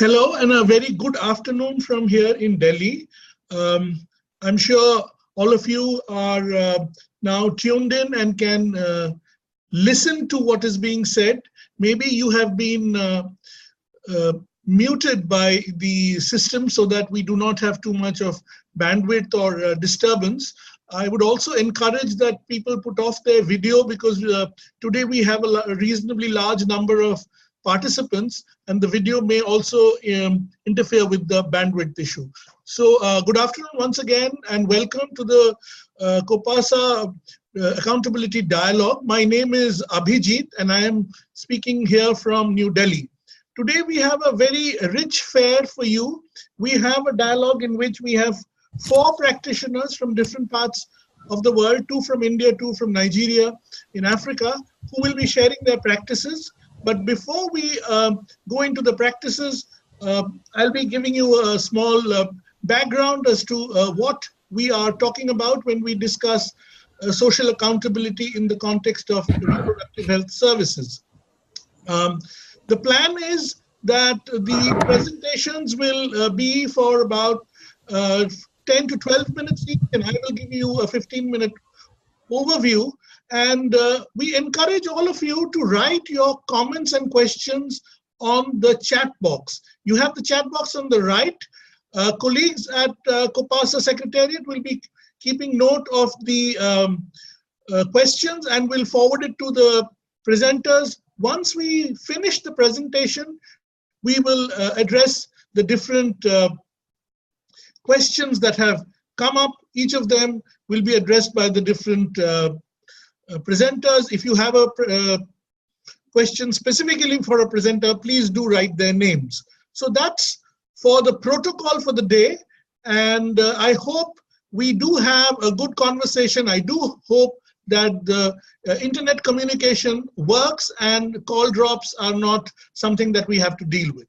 Hello and a very good afternoon from here in Delhi. I'm sure all of you are now tuned in and can listen to what is being said. Maybe you have been muted by the system so that we do not have too much of bandwidth or disturbance. I would also encourage that people put off their video because today we have a reasonably large number of participants and the video may also interfere with the bandwidth issue. So good afternoon once again and welcome to the Copasah Accountability Dialogue. My name is Abhijit and I am speaking here from New Delhi. Today we have a very rich fare for you. We have a dialogue in which we have 4 practitioners from different parts of the world, 2 from India, 2 from Nigeria in Africa, who will be sharing their practices. But before we go into the practices, I'll be giving you a small background as to what we are talking about when we discuss social accountability in the context of reproductive health services. The plan is that the presentations will be for about 10 to 12 minutes each, and I will give you a 15-minute overview. And we encourage all of you to write your comments and questions on the chat box. You have the chat box on the right. Colleagues at Copasah Secretariat will be keeping note of the questions and will forward it to the presenters. Once we finish the presentation, we will address the different questions that have come up. Each of them will be addressed by the different presenters. If you have a question specifically for a presenter, please do write their names. So that's for the protocol for the day. And I hope we do have a good conversation. I do hope that the internet communication works and call drops are not something that we have to deal with.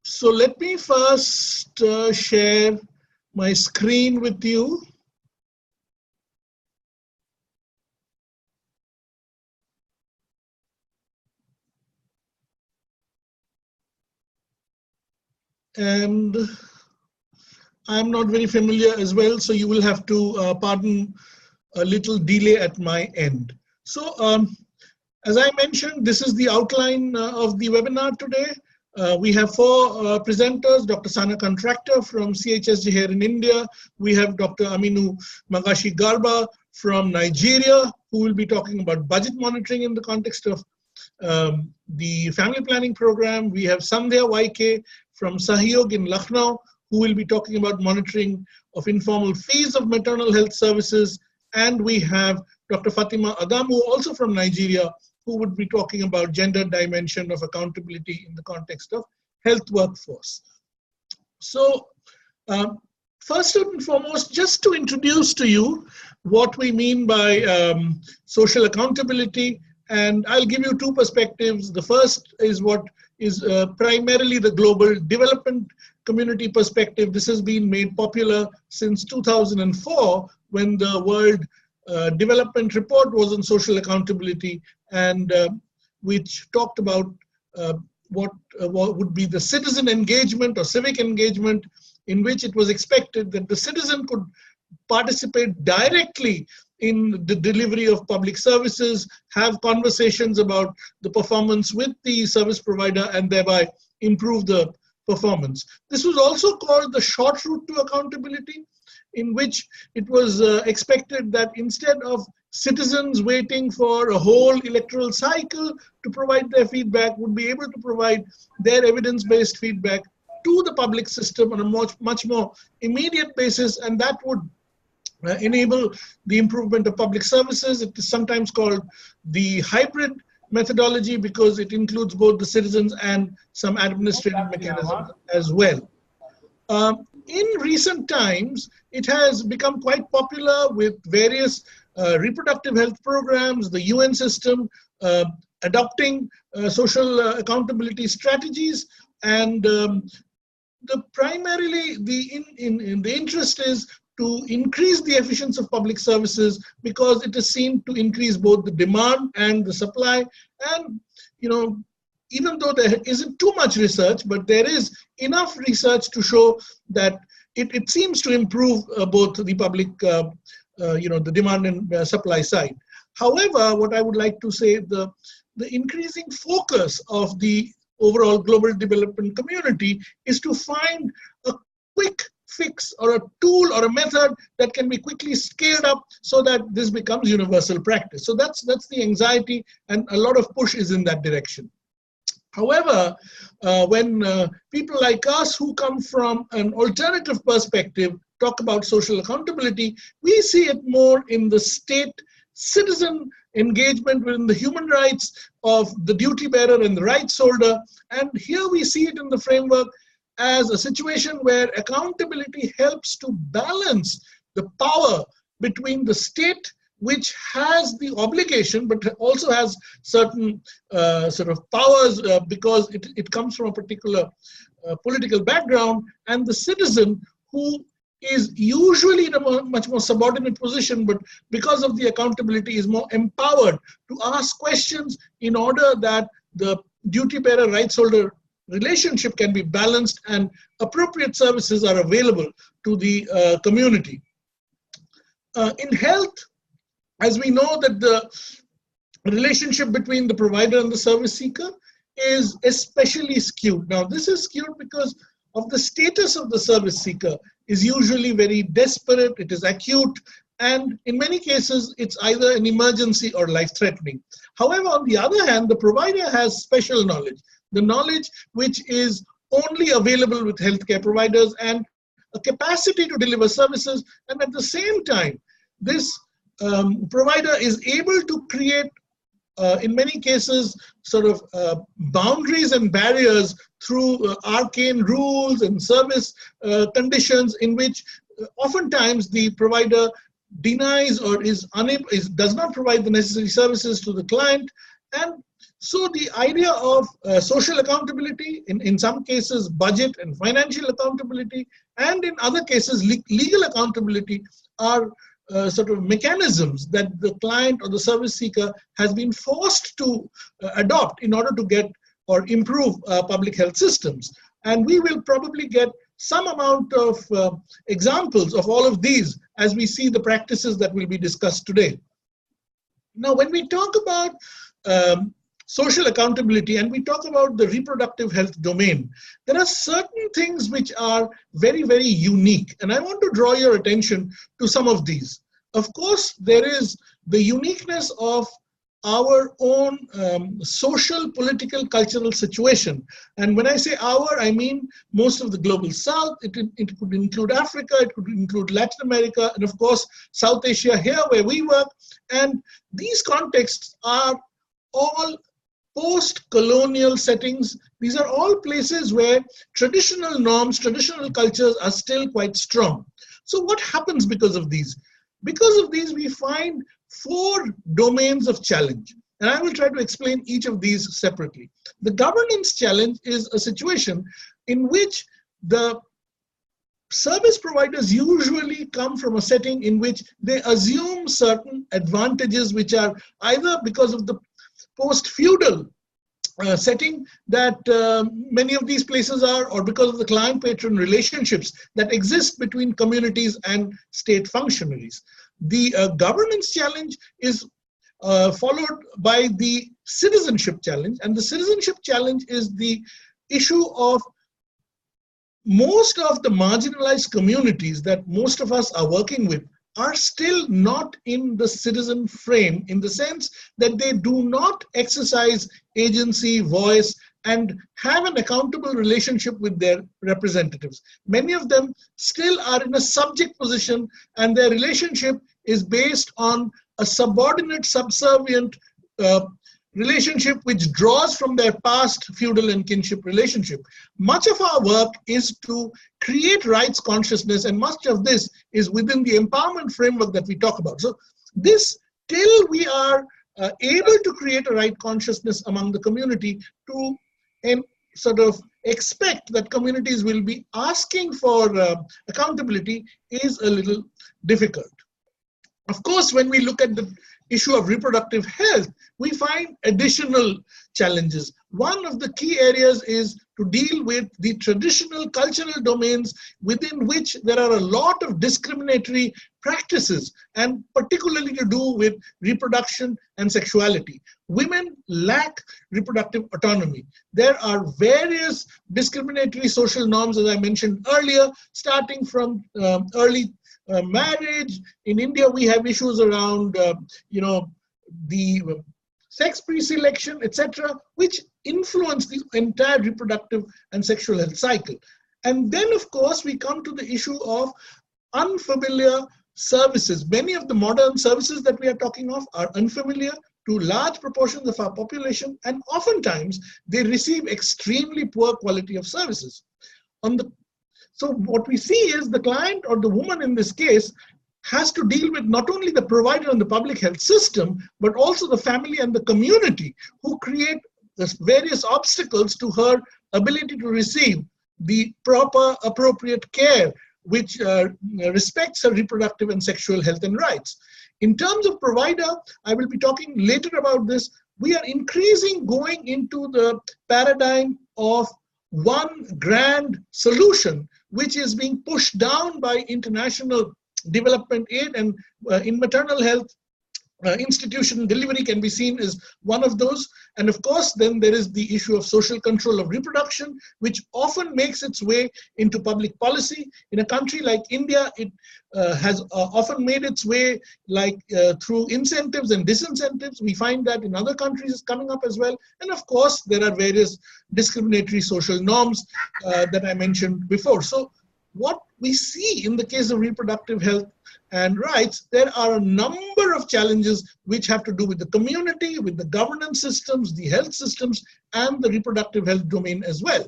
So let me first share my screen with you. And I'm not very familiar as well, so you will have to pardon a little delay at my end. So as I mentioned, this is the outline of the webinar today. We have 4 presenters, Dr. Contractor from CHSJ here in India. We have Dr. Aminu Magashi Garba from Nigeria, who will be talking about budget monitoring in the context of the family planning program. We have Sandhya YK from SAHAYOG in Lucknow, who will be talking about monitoring of informal fees of maternal health services. And we have Dr. Fatima Adamu, also from Nigeria, who would be talking about gender dimension of accountability in the context of health workforce. So first and foremost, just to introduce to you what we mean by social accountability, and I'll give you 2 perspectives. The first is what is primarily the global development community perspective. This has been made popular since 2004 when the World Development Report was on social accountability, and which talked about what would be the citizen engagement or civic engagement, in which it was expected that the citizen could participate directly in the delivery of public services, have conversations about the performance with the service provider, and thereby improve the performance. This was also called the short route to accountability, in which it was expected that instead of citizens waiting for a whole electoral cycle to provide their feedback, would be able to provide their evidence-based feedback to the public system on a much more immediate basis, and that would enable the improvement of public services. It is sometimes called the hybrid methodology because it includes both the citizens and some administrative mechanisms as well. In recent times, it has become quite popular with various reproductive health programs, the UN system adopting social accountability strategies, and primarily the interest is to increase the efficiency of public services because it is seen to increase both the demand and the supply. And, even though there isn't too much research, but there is enough research to show that it seems to improve both the public, the demand and supply side. However, what I would like to say, the increasing focus of the overall global development community is to find a quick fix or a tool or a method that can be quickly scaled up so that this becomes universal practice. So that's the anxiety, and a lot of push is in that direction. However, when people like us who come from an alternative perspective talk about social accountability, we see it more in the state citizen engagement within the human rights of the duty bearer and the rights holder. And here we see it in the framework as a situation where accountability helps to balance the power between the state, which has the obligation but also has certain sort of powers because it comes from a particular political background, and the citizen who is usually in a much more subordinate position, but because of the accountability is more empowered to ask questions in order that the duty bearer rights holder relationship can be balanced and appropriate services are available to the community. In health, as we know that the relationship between the provider and the service seeker is especially skewed. Now, this is skewed because of the status of the service seeker is usually very desperate, it is acute, and in many cases, it's either an emergency or life-threatening. However, on the other hand, the provider has special knowledge, the knowledge which is only available with healthcare providers and a capacity to deliver services, and at the same time, this provider is able to create, in many cases, sort of boundaries and barriers through arcane rules and service conditions in which oftentimes the provider denies or is unable, does not provide the necessary services to the client. And so the idea of social accountability, in some cases budget and financial accountability, and in other cases legal accountability are sort of mechanisms that the client or the service seeker has been forced to adopt in order to get or improve public health systems. And we will probably get some amount of examples of all of these as we see the practices that will be discussed today. Now, when we talk about social accountability and we talk about the reproductive health domain, there are certain things which are very, very unique. And I want to draw your attention to some of these. Of course, there is the uniqueness of our own social, political, cultural situation. And when I say our, I mean most of the global south. It could include Africa, it could include Latin America, and of course, South Asia here where we work. And these contexts are all post-colonial settings. These are all places where traditional norms, traditional cultures are still quite strong. So what happens because of these? Because of these, we find 4 domains of challenge. And I will try to explain each of these separately. The governance challenge is a situation in which the service providers usually come from a setting in which they assume certain advantages which are either because of the post-feudal setting that many of these places are, or because of the client-patron relationships that exist between communities and state functionaries. The governance challenge is followed by the citizenship challenge, and the citizenship challenge is the issue of most of the marginalized communities that most of us are working with are still not in the citizen frame, in the sense that they do not exercise agency, voice, and have an accountable relationship with their representatives. Many of them still are in a subject position, and their relationship is based on a subordinate, subservient relationship which draws from their past feudal and kinship relationship. Much of our work is to create rights consciousness, and much of this is within the empowerment framework that we talk about. So this, till we are able to create a right consciousness among the community to sort of expect that communities will be asking for accountability is a little difficult. Of course, when we look at the issue of reproductive health, we find additional challenges. One of the key areas is to deal with the traditional cultural domains within which there are a lot of discriminatory practices, and particularly to do with reproduction and sexuality. Women lack reproductive autonomy. There are various discriminatory social norms, as I mentioned earlier, starting from early marriage. In India, we have issues around, the sex pre-selection, etc., which influence the entire reproductive and sexual health cycle. And then, of course, we come to the issue of unfamiliar services. Many of the modern services that we are talking of are unfamiliar to large proportions of our population, and oftentimes they receive extremely poor quality of services. So what we see is the client, or the woman in this case, has to deal with not only the provider and the public health system, but also the family and the community, who create the various obstacles to her ability to receive the proper, appropriate care, which respects her reproductive and sexual health and rights. In terms of provider, I will be talking later about this. We are increasing going into the paradigm of one grand solution, which is being pushed down by international development aid, and in maternal health, institution delivery can be seen as one of those. And of course, then there is the issue of social control of reproduction, which often makes its way into public policy. In a country like India, it has often made its way through incentives and disincentives. We find that in other countries it's coming up as well. And of course, there are various discriminatory social norms that I mentioned before. So what we see in the case of reproductive health and rights, there are a number of challenges which have to do with the community, with the governance systems, the health systems, and the reproductive health domain as well.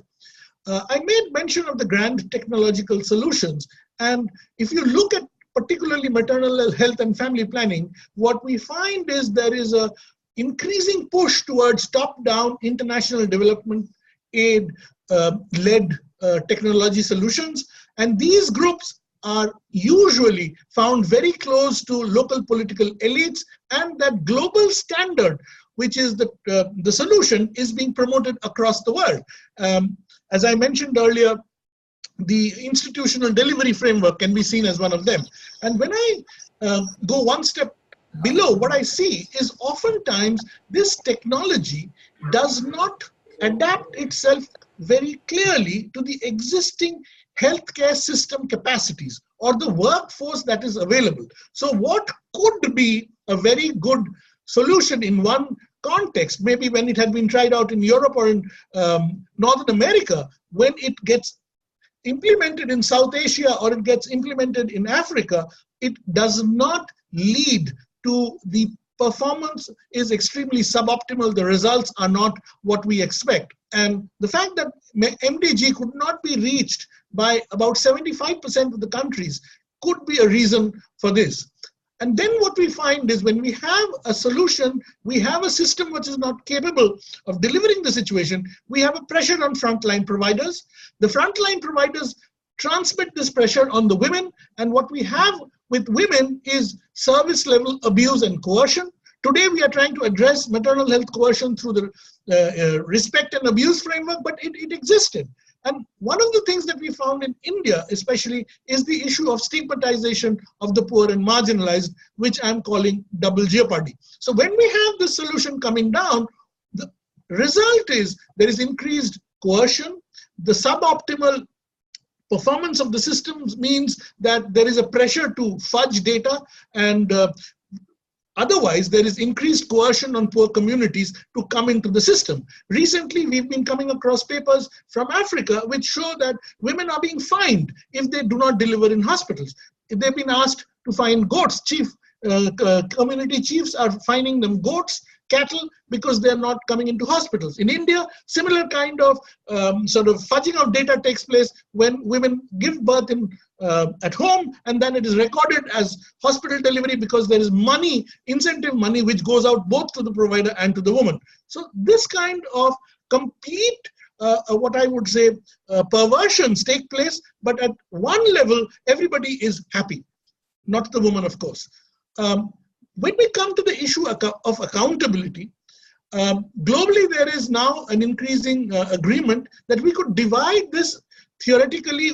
I made mention of the grand technological solutions. And if you look at particularly maternal health and family planning, what we find is there is a increasing push towards top-down international development aid-led technology solutions. And these groups are usually found very close to local political elites, and that global standard, which is the solution, is being promoted across the world. As I mentioned earlier, the institutional delivery framework can be seen as one of them. And when I go one step below, what I see is oftentimes this technology does not adapt itself very clearly to the existing healthcare system capacities or the workforce that is available. So what could be a very good solution in one context, maybe when it had been tried out in Europe or in Northern America, when it gets implemented in South Asia or it gets implemented in Africa, it does not lead to the performance is extremely suboptimal. The results are not what we expect. And the fact that MDG could not be reached by about 75% of the countries could be a reason for this. And then what we find is when we have a solution, we have a system which is not capable of delivering the situation, we have a pressure on frontline providers. The frontline providers transmit this pressure on the women, and what we have with women is service level abuse and coercion. Today we are trying to address maternal health coercion through the respect and abuse framework, but it existed. And one of the things that we found in India especially is the issue of stigmatization of the poor and marginalized, which I'm calling double jeopardy. So when we have this solution coming down, the result is there is increased coercion. The suboptimal performance of the systems means that there is a pressure to fudge data, and otherwise, there is increased coercion on poor communities to come into the system. Recently, we've been coming across papers from Africa which show that women are being fined if they do not deliver in hospitals. If they've been asked to find goats, community chiefs are fining them goats, cattle, because they're not coming into hospitals. In India, similar kind of sort of fudging of data takes place when women give birth at home, and then it is recorded as hospital delivery because there is money, incentive money, which goes out both to the provider and to the woman. So this kind of complete what I would say, perversions take place, but at one level, everybody is happy, not the woman, of course. When we come to the issue of accountability, globally, there is now an increasing agreement that we could divide this theoretically,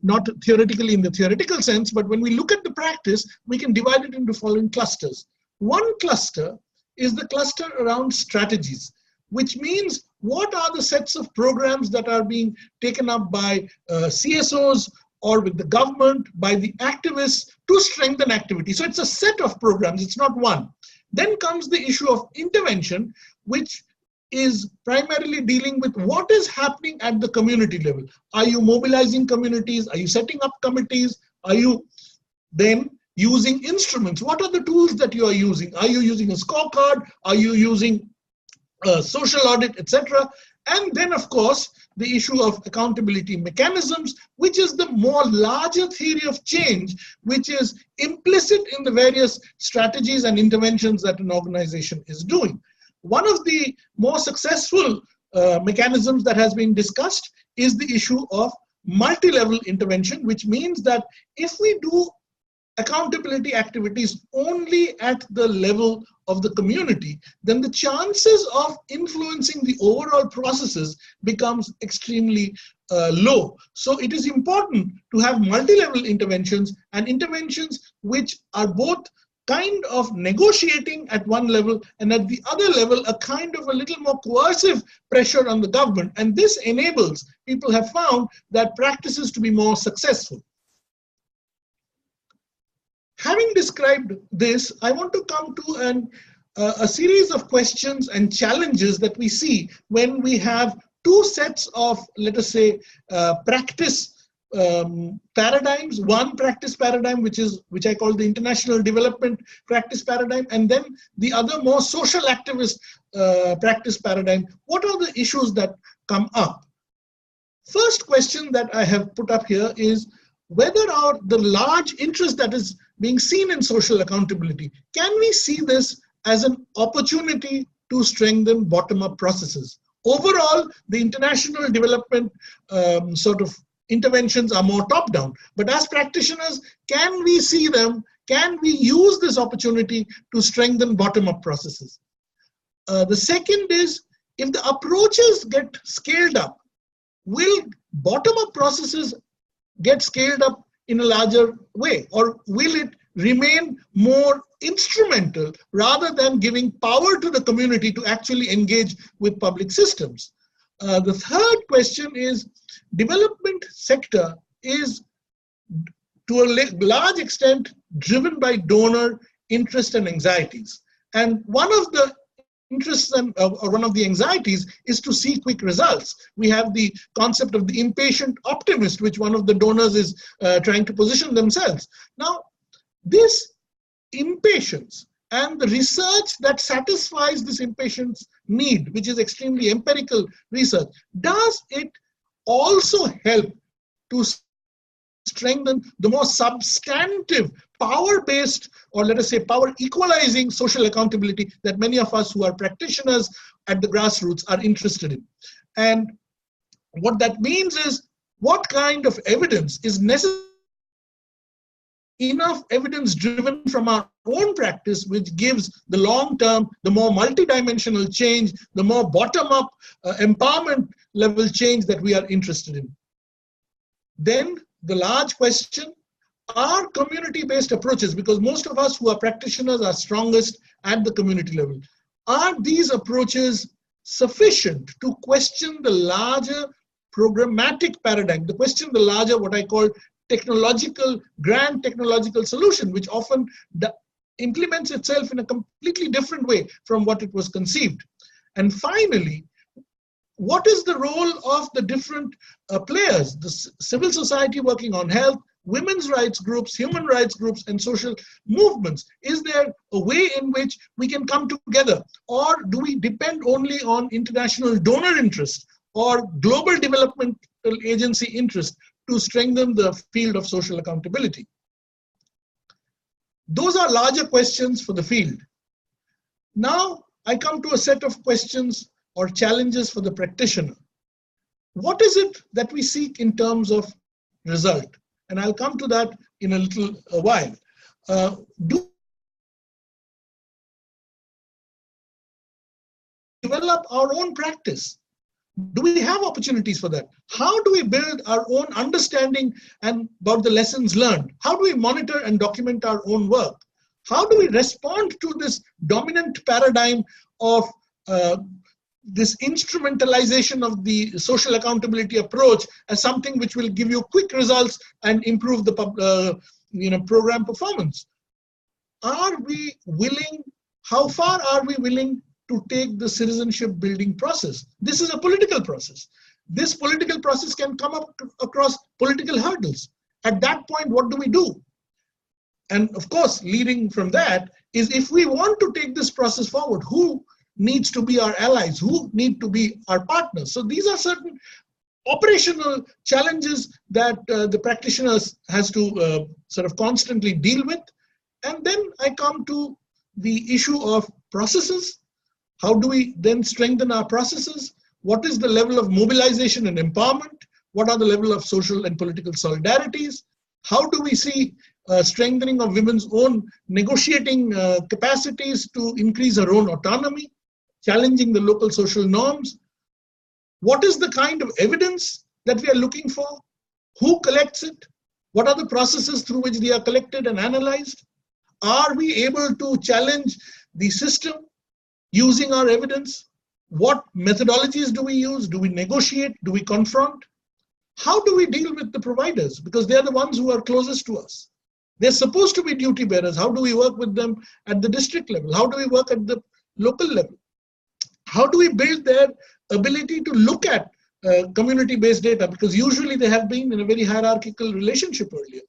not theoretically in the theoretical sense, but when we look at the practice, we can divide it into following clusters. One cluster is the cluster around strategies, which means what are the sets of programs that are being taken up by CSOs or with the government, by the activists to strengthen activity. So it's a set of programs, it's not one. Then comes the issue of intervention, which is primarily dealing with what is happening at the community level. Are you mobilizing communities? Are you setting up committees? Are you then using instruments? What are the tools that you are using? Are you using a scorecard? Are you using a social audit, etc.? And then, of course, the issue of accountability mechanisms, which is the more larger theory of change, which is implicit in the various strategies and interventions that an organization is doing. One of the more successful mechanisms that has been discussed is the issue of multi-level intervention, which means that if we do accountability activities only at the level of the community, then the chances of influencing the overall processes becomes extremely low. So it is important to have multi-level interventions and interventions which are both kind of negotiating at one level and at the other level a kind of a little more coercive pressure on the government. And this enables, people have found, that practices to be more successful. Having described this, I want to come to a series of questions and challenges that we see when we have two sets of, let us say, practice paradigms. One practice paradigm, which I call the international development practice paradigm, and then the other more social activist practice paradigm. What are the issues that come up? First question that I have put up here is whether the large interest that is being seen in social accountability, can we see this as an opportunity to strengthen bottom-up processes? Overall, the international development sort of interventions are more top-down, but as practitioners, can we see them? Can we use this opportunity to strengthen bottom-up processes? The second is, if the approaches get scaled up, will bottom-up processes get scaled up in a larger way, or will it remain more instrumental rather than giving power to the community to actually engage with public systems? The third question is, development sector is to a large extent driven by donor interest and anxieties. And one of the interests or one of the anxieties is to see quick results. We have the concept of the impatient optimist, which one of the donors is trying to position themselves. Now, this impatience and the research that satisfies this impatience need, which is extremely empirical research, does it also help to strengthen the more substantive, power-based, or let us say power-equalizing social accountability that many of us who are practitioners at the grassroots are interested in? And what that means is, what kind of evidence is necessary? Enough evidence driven from our own practice, which gives the long-term, the more multidimensional change, the more bottom-up empowerment level change that we are interested in. Then the large question, are community-based approaches, because most of us who are practitioners are strongest at the community level, are these approaches sufficient to question the larger programmatic paradigm, the question the larger, what I call grand technological solution, which often implements itself in a completely different way from what it was conceived? And finally, what is the role of the different players, the civil society working on health, women's rights groups, human rights groups, and social movements? Is there a way in which we can come together, or do we depend only on international donor interest or global developmental agency interest to strengthen the field of social accountability? Those are larger questions for the field. Now I come to a set of questions or challenges for the practitioner. What is it that we seek in terms of result? And I'll come to that in a little while. Do we develop our own practice? Do we have opportunities for that? How do we build our own understanding and about the lessons learned? How do we monitor and document our own work? How do we respond to this dominant paradigm of this instrumentalization of the social accountability approach as something which will give you quick results and improve the program performance? Are we willing? How far are we willing to take the citizenship building process? This is a political process. This political process can come up across political hurdles. At that point, what do we do? And of course, leading from that is, if we want to take this process forward, who needs to be our allies? Who need to be our partners? So these are certain operational challenges that the practitioners has to sort of constantly deal with. And then I come to the issue of processes. How do we then strengthen our processes? What is the level of mobilization and empowerment? What are the level of social and political solidarities? How do we see strengthening of women's own negotiating capacities to increase our own autonomy, challenging the local social norms? What is the kind of evidence that we are looking for? Who collects it? What are the processes through which they are collected and analyzed? Are we able to challenge the system using our evidence? What methodologies do we use? Do we negotiate? Do we confront? How do we deal with the providers? Because they're the ones who are closest to us. They're supposed to be duty bearers. How do we work with them at the district level? How do we work at the local level? How do we build their ability to look at community-based data? Because usually they have been in a very hierarchical relationship earlier.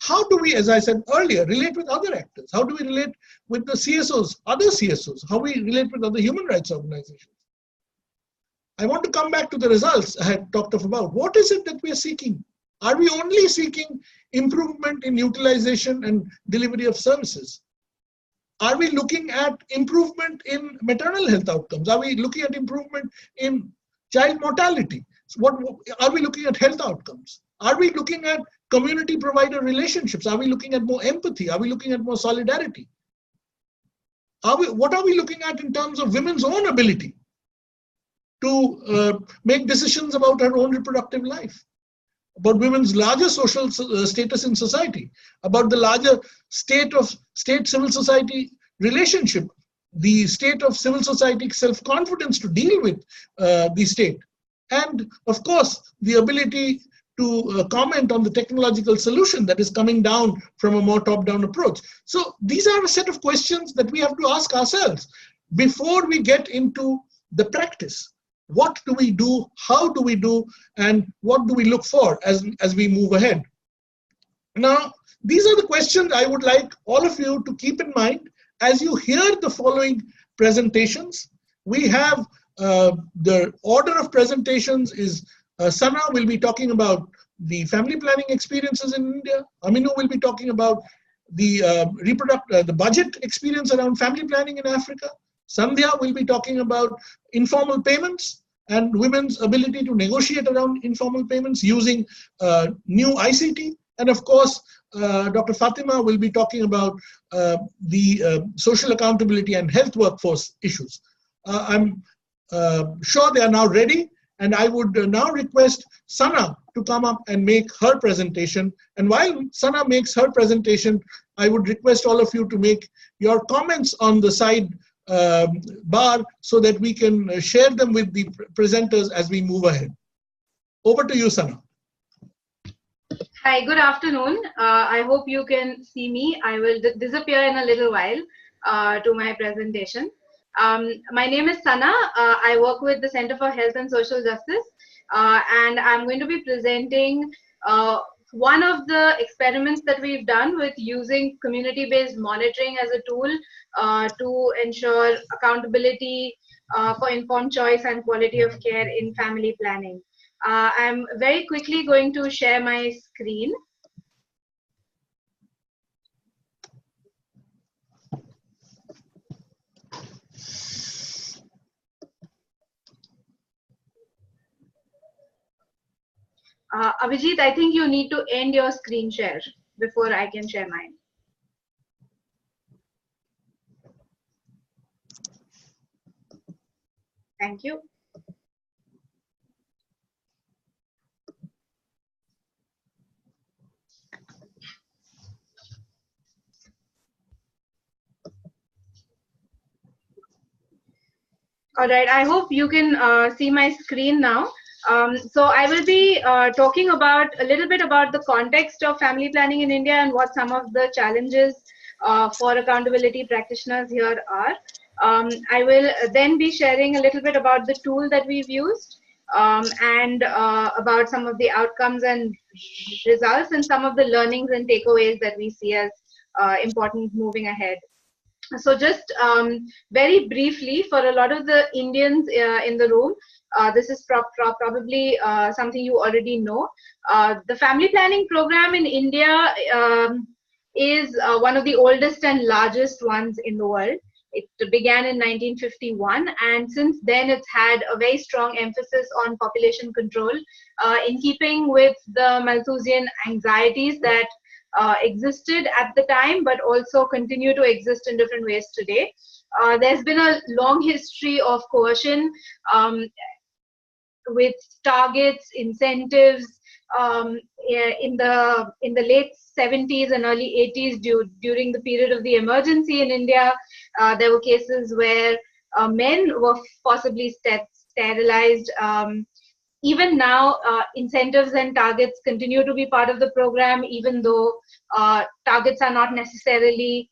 How do we, as I said earlier, relate with other actors? How do we relate with the CSOs, other CSOs? How we relate with other human rights organizations? I want to come back to the results I had talked about. What is it that we are seeking? Are we only seeking improvement in utilization and delivery of services? Are we looking at improvement in maternal health outcomes? Are we looking at improvement in child mortality? So what are we looking at health outcomes? Are we looking at community provider relationships? Are we looking at more empathy? Are we looking at more solidarity? What are we looking at in terms of women's own ability to make decisions about her own reproductive life, about women's larger social status in society, about the larger state civil society relationship, the state of civil society self-confidence to deal with the state, and of course the ability to comment on the technological solution that is coming down from a more top-down approach. So these are a set of questions that we have to ask ourselves before we get into the practice. What do we do? How do we do? And what do we look for as we move ahead? Now, these are the questions I would like all of you to keep in mind as you hear the following presentations. We have the order of presentations is Sana will be talking about the family planning experiences in India. Aminu will be talking about the the budget experience around family planning in Africa. Sandhya will be talking about informal payments and women's ability to negotiate around informal payments using new ICT. And of course, Dr. Fatima will be talking about the social accountability and health workforce issues. I'm sure they are now ready, and I would now request Sana to come up and make her presentation. And while Sana makes her presentation, I would request all of you to make your comments on the side bar so that we can share them with the presenters as we move ahead. Over to you, Sana. Hi, good afternoon. I hope you can see me. I will disappear in a little while to my presentation. My name is Sana. I work with the Center for Health and Social Justice, and I'm going to be presenting one of the experiments that we've done with using community-based monitoring as a tool to ensure accountability for informed choice and quality of care in family planning. I'm very quickly going to share my screen. Abhijit, I think you need to end your screen share before I can share mine. Thank you. All right, I hope you can see my screen now. So I will be talking about a little bit about the context of family planning in India and what some of the challenges for accountability practitioners here are. I will then be sharing a little bit about the tool that we've used and about some of the outcomes and results and some of the learnings and takeaways that we see as important moving ahead. So just very briefly, for a lot of the Indians in the room, this is probably something you already know. The family planning program in India is one of the oldest and largest ones in the world. It began in 1951, and since then it's had a very strong emphasis on population control in keeping with the Malthusian anxieties that existed at the time, but also continue to exist in different ways today. There's been a long history of coercion with targets, incentives. In the late 70s and early 80s, during the period of the emergency in India, there were cases where men were possibly sterilized. Even now, incentives and targets continue to be part of the program, even though targets are not necessarily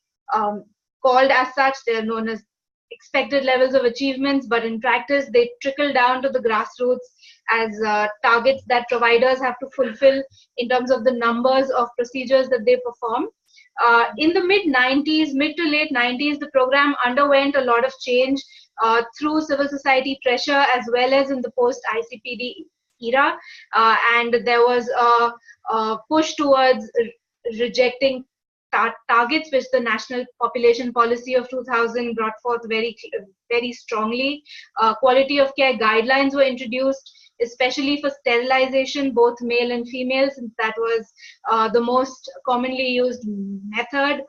called as such. They're known as expected levels of achievements, but in practice, they trickle down to the grassroots as targets that providers have to fulfill in terms of the numbers of procedures that they perform. In the mid to late 90s, the program underwent a lot of change through civil society pressure as well as in the post-ICPD era, and there was a push towards rejecting targets, which the National Population Policy of 2000 brought forth very strongly. Quality of care guidelines were introduced, especially for sterilization, both male and female, since that was the most commonly used method.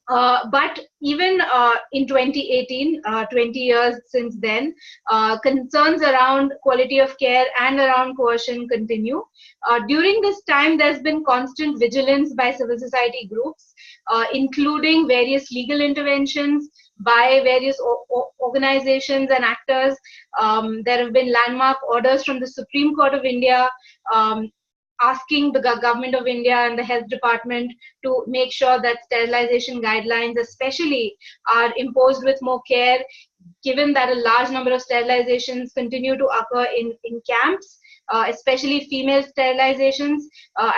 But even in 2018, 20 years since then, concerns around quality of care and around coercion continue. During this time, there's been constant vigilance by civil society groups, including various legal interventions by various organizations and actors. There have been landmark orders from the Supreme Court of India asking the government of India and the health department to make sure that sterilization guidelines especially are imposed with more care, given that a large number of sterilizations continue to occur in camps, especially female sterilizations,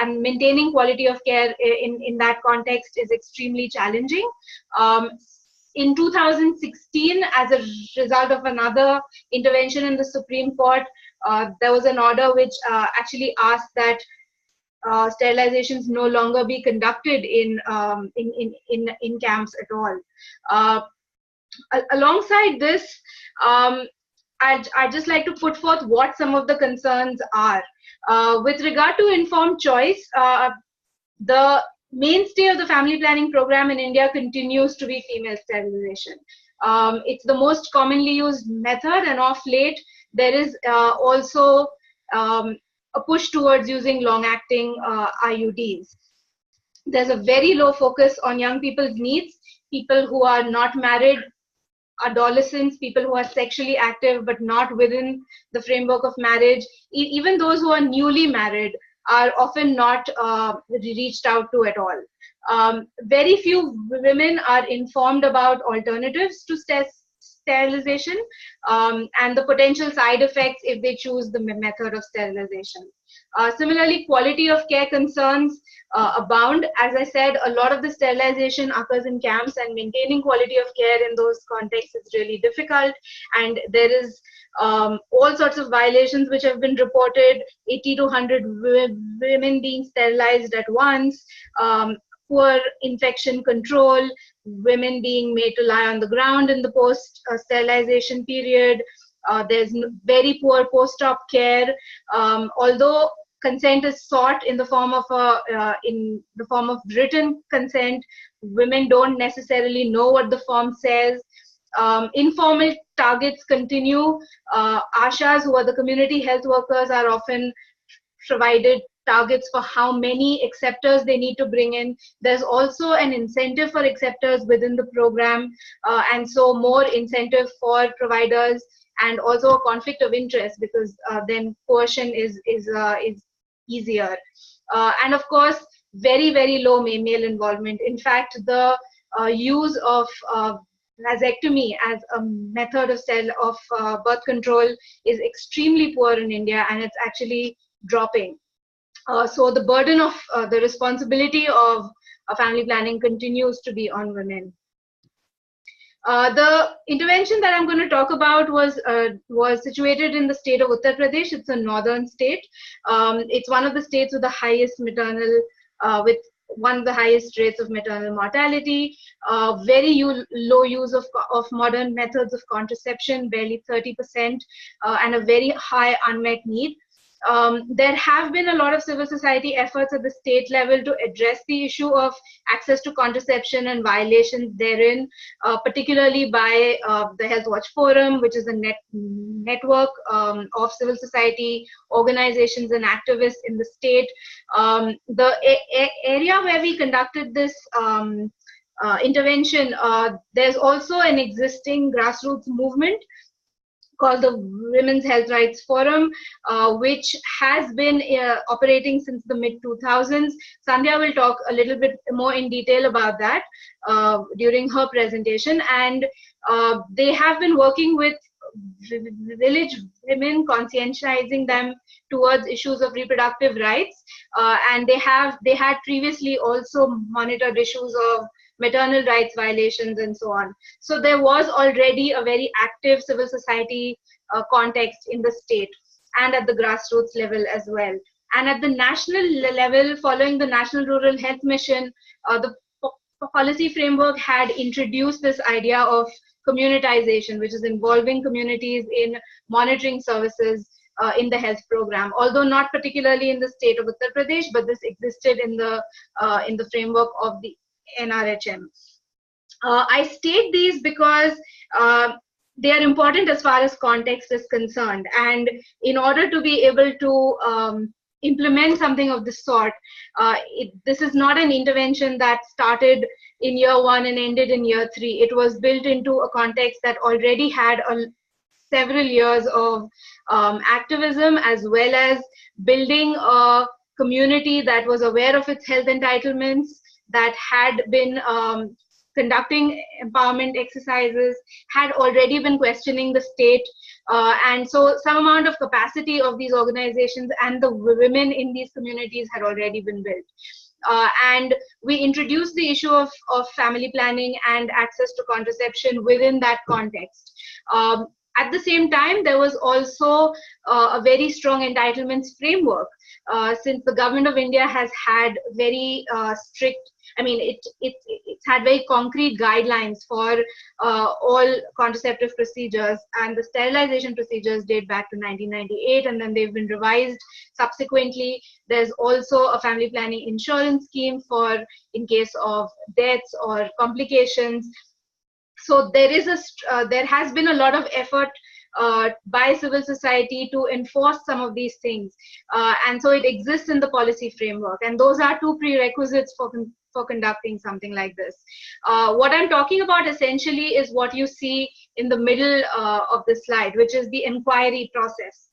and maintaining quality of care in that context is extremely challenging. In 2016, as a result of another intervention in the Supreme Court, there was an order which actually asked that sterilizations no longer be conducted in camps at all. Alongside this, I'd just like to put forth what some of the concerns are. With regard to informed choice, the mainstay of the family planning program in India continues to be female sterilization. It's the most commonly used method, and of late, there is also a push towards using long-acting IUDs. There's a very low focus on young people's needs, people who are not married, adolescents, people who are sexually active but not within the framework of marriage. Even those who are newly married are often not reached out to at all. Very few women are informed about alternatives to sterilization and the potential side effects if they choose the method of sterilization. Similarly, quality of care concerns abound. As I said, a lot of the sterilization occurs in camps, and maintaining quality of care in those contexts is really difficult. And there is all sorts of violations which have been reported, 80 to 100 women being sterilized at once, poor infection control, women being made to lie on the ground in the post-sterilization period. There's very poor post-op care. Although consent is sought in the form of written consent. Women don't necessarily know what the form says. Informal targets continue. Ashas, who are the community health workers, are often provided targets for how many acceptors they need to bring in. There's also an incentive for acceptors within the program, and so more incentive for providers, and also a conflict of interest, because then coercion is easier. And of course, very, very low male involvement. In fact, the use of vasectomy as a method of birth control is extremely poor in India, and it's actually dropping. So the burden of the responsibility of family planning continues to be on women. The intervention that I'm going to talk about was situated in the state of Uttar Pradesh. It's a northern state. It's one of the states with the highest maternal, with one of the highest rates of maternal mortality, very low use of modern methods of contraception, barely 30%, and a very high unmet need. There have been a lot of civil society efforts at the state level to address the issue of access to contraception and violations therein, particularly by the Health Watch Forum, which is a network of civil society organizations and activists in the state. The area where we conducted this intervention, there's also an existing grassroots movement called the Women's Health Rights Forum, which has been operating since the mid-2000s. Sandhya will talk a little bit more in detail about that during her presentation. And they have been working with village women, conscientizing them towards issues of reproductive rights. And they had previously also monitored issues of maternal rights violations and so on. So there was already a very active civil society context in the state and at the grassroots level as well. And at the national level, following the National Rural Health Mission, the policy framework had introduced this idea of communitization, which is involving communities in monitoring services in the health program, although not particularly in the state of Uttar Pradesh, but this existed in the framework of the NRHM. I state these because they are important as far as context is concerned, and in order to be able to implement something of this sort, this is not an intervention that started in year 1 and ended in year 3. It was built into a context that already had several years of activism, as well as building a community that was aware of its health entitlements, that had been conducting empowerment exercises, had already been questioning the state, and so some amount of capacity of these organizations and the women in these communities had already been built. And we introduced the issue of family planning and access to contraception within that context. At the same time, there was also a very strong entitlements framework, since the government of India has had very strict, it's had very concrete guidelines for all contraceptive procedures, and the sterilization procedures date back to 1998, and then they've been revised subsequently. There's also a family planning insurance scheme for in case of deaths or complications. So there has been a lot of effort by civil society to enforce some of these things, and so it exists in the policy framework, and those are 2 prerequisites for conducting something like this. What I'm talking about essentially is what you see in the middle of the slide, which is the inquiry process,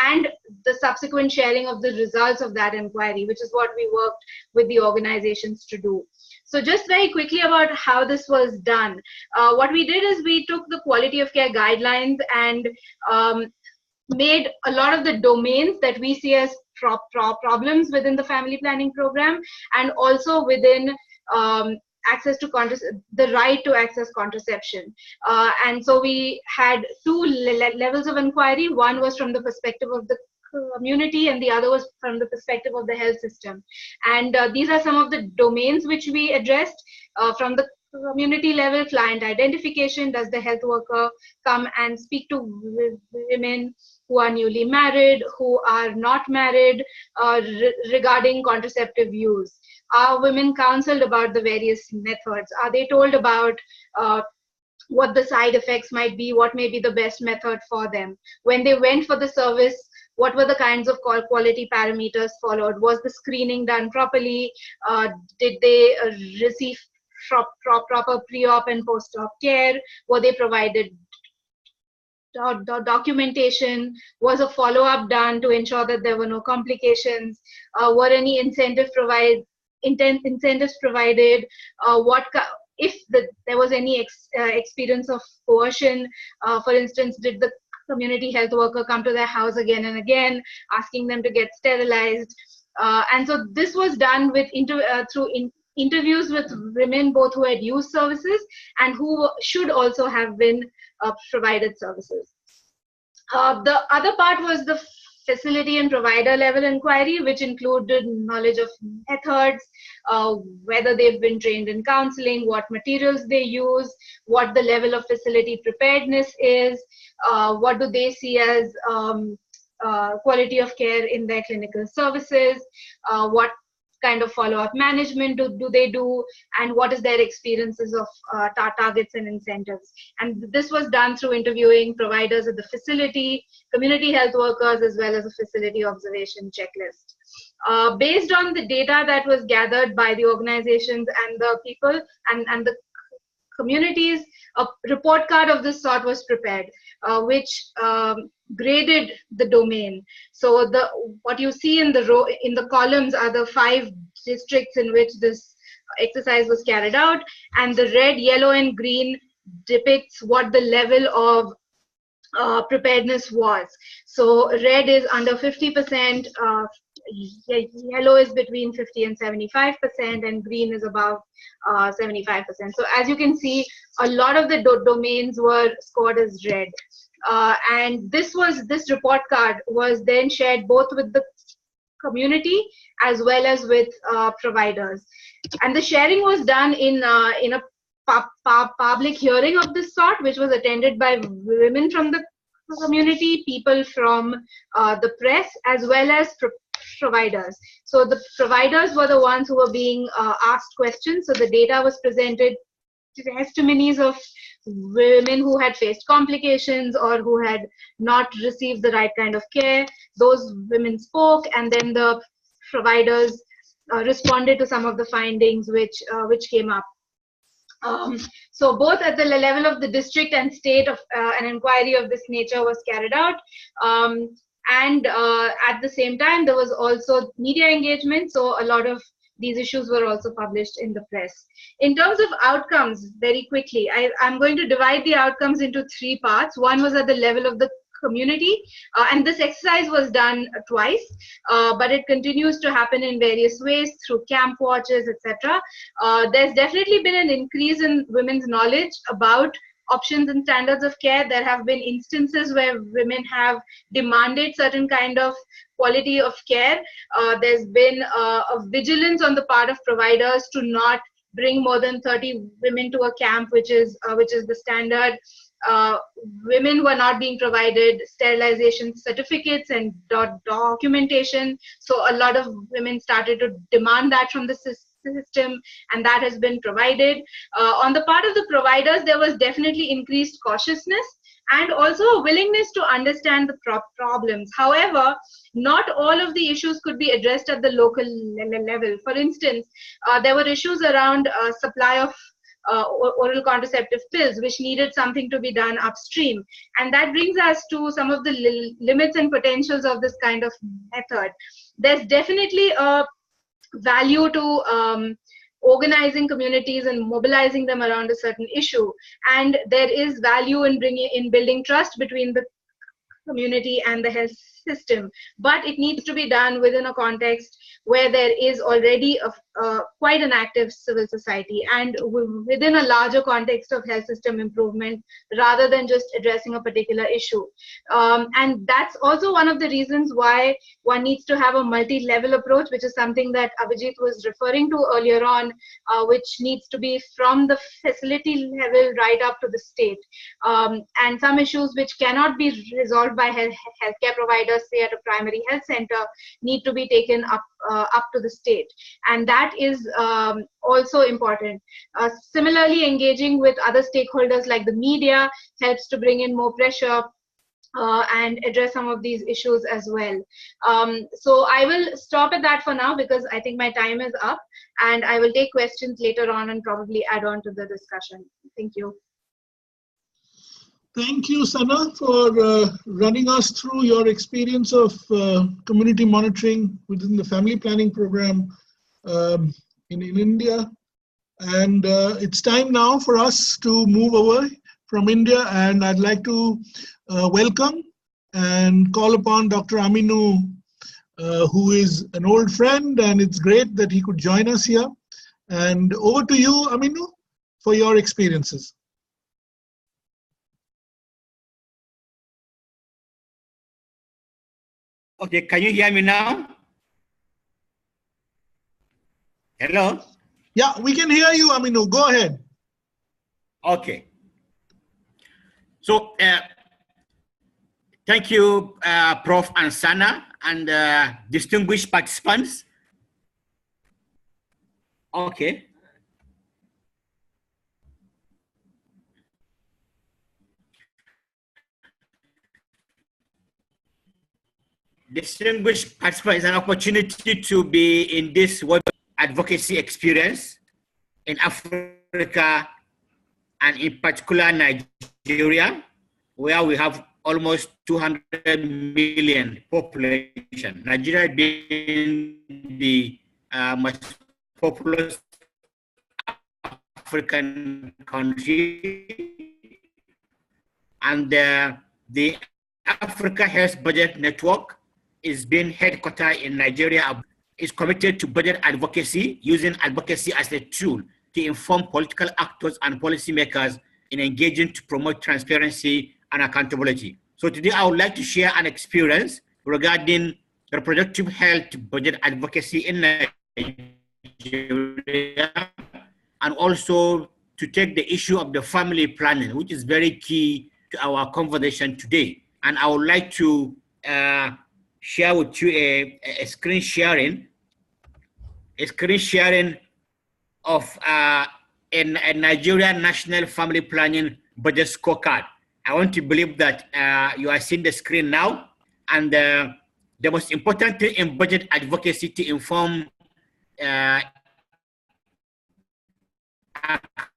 and the subsequent sharing of the results of that inquiry, which is what we worked with the organizations to do. So just very quickly about how this was done. What we did is we took the quality of care guidelines and made a lot of the domains that we see as problems within the family planning program, and also within access to the right to access contraception. And so we had 2 levels of inquiry. One was from the perspective of the community, and the other was from the perspective of the health system. And these are some of the domains which we addressed. From the community level, client identification: does the health worker come and speak to women? who are newly married, who are not married, regarding contraceptive use? Are women counseled about the various methods? Are they told about what the side effects might be, what may be the best method for them? When they went for the service, what were the kinds of quality parameters followed? Was the screening done properly? Did they receive proper pre-op and post-op care? Were they provided documentation? Was a follow-up done to ensure that there were no complications? Were any incentives provided? If there was any experience of coercion? For instance, did the community health worker come to their house again and again, asking them to get sterilized? And so this was done with through interviews with women, both who had used services and who should also have been provided services. The other part was the facility and provider level inquiry, which included knowledge of methods, whether they've been trained in counseling, what materials they use, what the level of facility preparedness is, what do they see as quality of care in their clinical services, what kind of follow-up management do they do, and what is their experiences of targets and incentives. And this was done through interviewing providers at the facility, community health workers, as well as a facility observation checklist. Based on the data that was gathered by the organizations and the people and the communities, a report card of this sort was prepared, which graded the domain. So what you see in the columns are the 5 districts in which this exercise was carried out, and the red, yellow, and green depicts what the level of preparedness was. So red is under 50%, yellow is between 50 and 75%, and green is above 75%. So as you can see, a lot of the domains were scored as red. And this report card was then shared both with the community as well as with providers. And the sharing was done in a public hearing of this sort, which was attended by women from the community, people from the press, as well as providers. So the providers were the ones who were being asked questions. So the data was presented, testimonies of women who had faced complications or who had not received the right kind of care. Those women spoke, and then the providers responded to some of the findings which came up. So both at the level of the district and state, of an inquiry of this nature was carried out. And at the same time, there was also media engagement. So a lot of these issues were also published in the press. In terms of outcomes, very quickly, I'm going to divide the outcomes into 3 parts. One was at the level of the community, and this exercise was done twice, but it continues to happen in various ways through camp watches, etc. There's definitely been an increase in women's knowledge about options and standards of care. There have been instances where women have demanded certain kind of quality of care. There's been a vigilance on the part of providers to not bring more than 30 women to a camp, which is the standard. Women were not being provided sterilization certificates and documentation. So a lot of women started to demand that from the system, and that has been provided. On the part of the providers, there was definitely increased cautiousness and also a willingness to understand the problems. However, not all of the issues could be addressed at the local level. For instance, there were issues around supply of oral contraceptive pills, which needed something to be done upstream. And that brings us to some of the limits and potentials of this kind of method. There's definitely a value to organizing communities and mobilizing them around a certain issue. And there is value in building trust between the community and the health system. But it needs to be done within a context where there is already quite an active civil society and within a larger context of health system improvement rather than just addressing a particular issue. And that's also one of the reasons why one needs to have a multi-level approach, which is something that Abhijit was referring to earlier on, which needs to be from the facility level right up to the state. And some issues which cannot be resolved by healthcare providers, say at a primary health center, need to be taken up to the state. And that is also important. Similarly, engaging with other stakeholders like the media helps to bring in more pressure and address some of these issues as well. So I will stop at that for now because I think my time is up, and I will take questions later on and probably add on to the discussion. Thank you. Thank you, Sana, for running us through your experience of community monitoring within the family planning program in India. And it's time now for us to move away from India, and I'd like to welcome and call upon Dr. Aminu, who is an old friend, and it's great that he could join us here. And over to you, Aminu, for your experiences. Okay, can you hear me now? Hello? Yeah, we can hear you, Aminu. Go ahead. Okay. So, thank you, Prof. and Sana, and distinguished participants. Okay. Distinguished participants, an opportunity to be in this web advocacy experience in Africa and in particular Nigeria, where we have almost 200 million population. Nigeria being the most populous African country, and the Africa Health Budget Network is being headquartered in Nigeria, is committed to budget advocacy, using advocacy as a tool to inform political actors and policymakers in engaging to promote transparency and accountability. So today I would like to share an experience regarding reproductive health budget advocacy in Nigeria, and also to take the issue of the family planning, which is very key to our conversation today. And I would like to share with you a screen sharing of a Nigerian National Family Planning Budget Scorecard. I want to believe that you are seeing the screen now. And the most important thing in budget advocacy to inform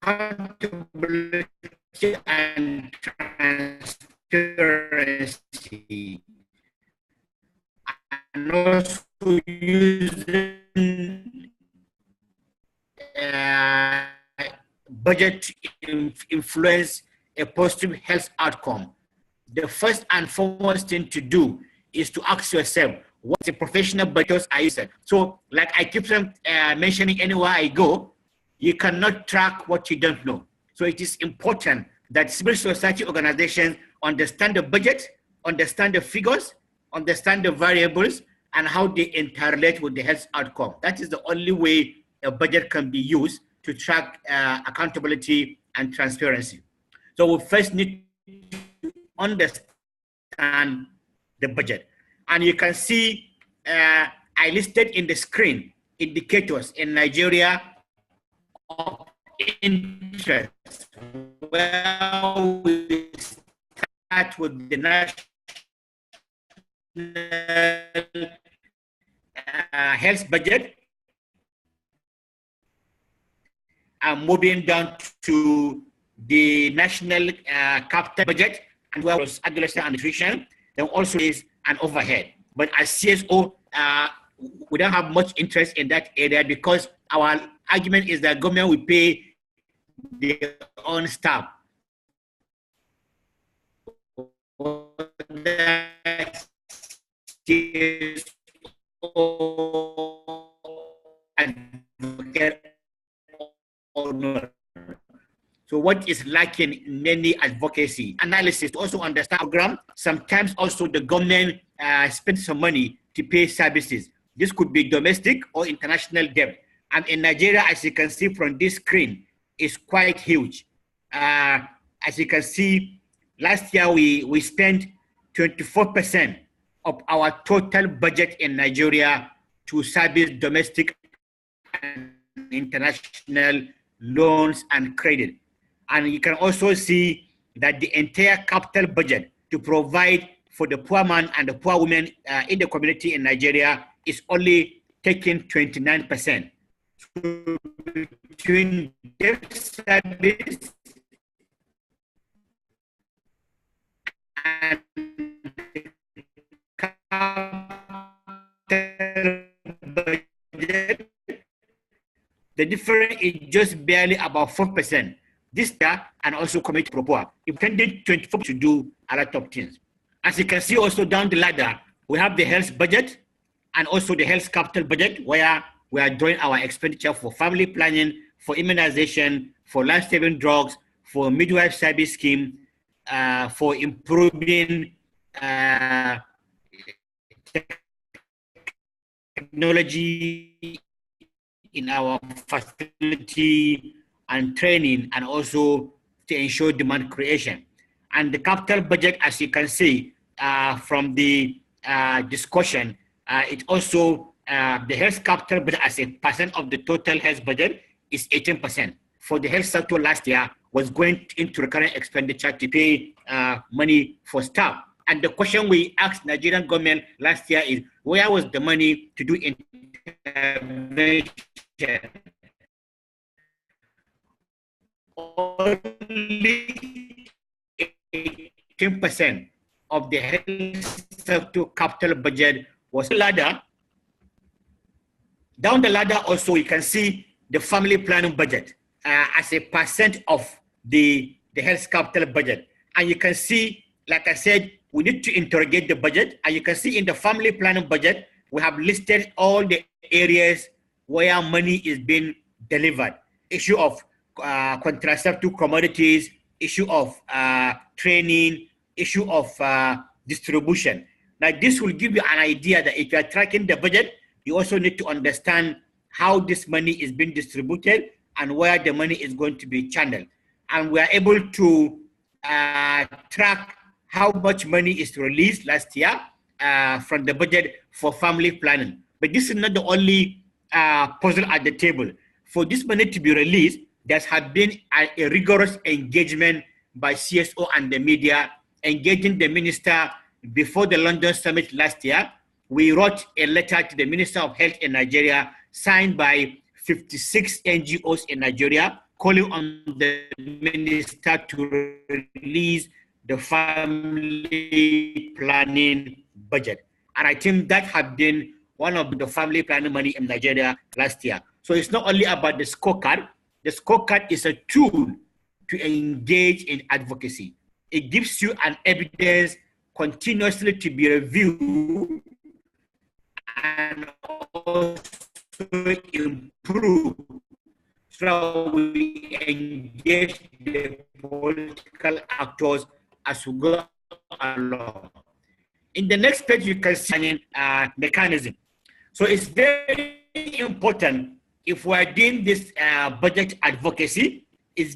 accountability and transparency, and also using budget to influence a positive health outcome. The first and foremost thing to do is to ask yourself, what the professional budgets are using? So, like I keep mentioning anywhere I go, you cannot track what you don't know. So it is important that civil society organizations understand the budget, understand the figures, understand the variables, and how they interrelate with the health outcome. That is the only way a budget can be used to track accountability and transparency. So we first need to understand the budget. And you can see I listed in the screen indicators in Nigeria of interest, where we start with the national health budget, and moving down to the national capital budget, and where was adolescent and nutrition. Then also is an overhead. But as CSO, we don't have much interest in that area because our argument is that government will pay their own staff. advocate or not. So what is lacking in many advocacy analysis to also understand program? Sometimes also the government spends some money to pay services. This could be domestic or international debt. And in Nigeria, as you can see from this screen, is quite huge. As you can see, last year we spent 24% of our total budget in Nigeria to service domestic and international loans and credit. And you can also see that the entire capital budget to provide for the poor man and the poor woman in the community in Nigeria is only taking 29%. So between debt service and budget, the difference is just barely about 4%. This year, and also committee proposal, intended 24 to do a lot of things. As you can see also down the ladder, we have the health budget and also the health capital budget, where we are drawing our expenditure for family planning, for immunization, for life-saving drugs, for midwife service scheme, for improving technology in our facility and training, and also to ensure demand creation. And the capital budget, as you can see from the discussion, it also, the health capital budget as a percent of the total health budget is 18%. For the health sector last year was going into recurrent expenditure to pay money for staff. And the question we asked Nigerian government last year is, where was the money to do intervention? Only 18% of the health sector capital budget was ladder. Down the ladder also, you can see the family planning budget as a percent of the health capital budget. And you can see, like I said, we need to interrogate the budget. And you can see in the family planning budget, we have listed all the areas where money is being delivered. Issue of contraceptive commodities, issue of training, issue of distribution. Now, this will give you an idea that if you are tracking the budget, you also need to understand how this money is being distributed and where the money is going to be channeled. And we are able to track how much money is released last year from the budget for family planning. But this is not the only puzzle at the table. For this money to be released, there has been a rigorous engagement by CSO and the media, engaging the minister before the London summit last year. We wrote a letter to the Minister of Health in Nigeria, signed by 56 NGOs in Nigeria, calling on the minister to release the family planning budget. And I think that has been one of the family planning money in Nigeria last year. So it's not only about the scorecard. The scorecard is a tool to engage in advocacy. It gives you an evidence continuously to be reviewed and also improve, so we engage the political actors as we go along. In the next page, you can see mechanism. So it's very important, if we're doing this budget advocacy, is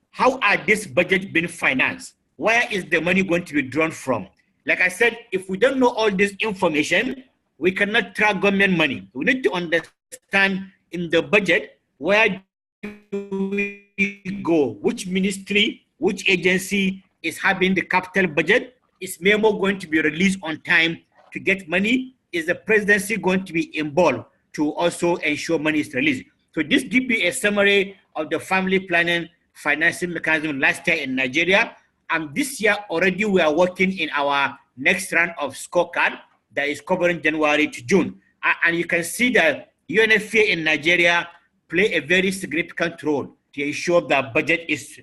how are this budget being financed? Where is the money going to be drawn from? Like I said, if we don't know all this information, we cannot track government money. We need to understand in the budget, where do we go? Which ministry, which agency is having the capital budget? Is memo going to be released on time to get money? Is the presidency going to be involved to also ensure money is released? So this gives you a summary of the family planning financing mechanism last year in Nigeria. And this year already we are working in our next round of scorecard that is covering January to June. And you can see that UNFPA in Nigeria play a very significant role to ensure that budget is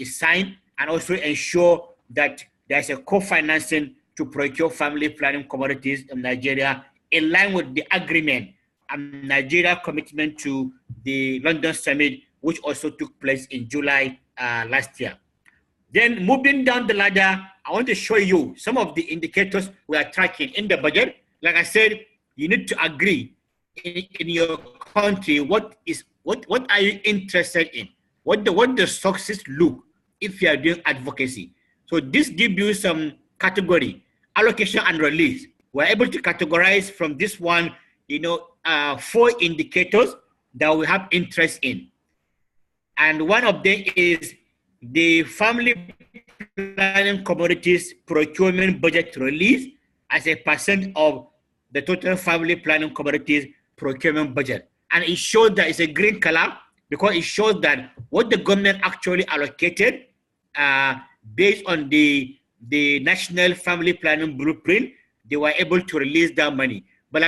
signed, and also ensure that there's a co-financing to procure family planning commodities in Nigeria in line with the agreement Nigeria commitment to the London Summit, which also took place in July last year. Then moving down the ladder, I want to show you some of the indicators we are tracking in the budget. Like I said, you need to agree in your country what are you interested in? What the success look if you are doing advocacy. So this gives you some category, allocation and release. We're able to categorize from this one, 4 indicators that we have interest in. And one of them is the family planning commodities procurement budget release as a percent of the total family planning commodities procurement budget. And it shows that it's a green color because it shows that what the government actually allocated based on the national family planning blueprint, they were able to release that money. But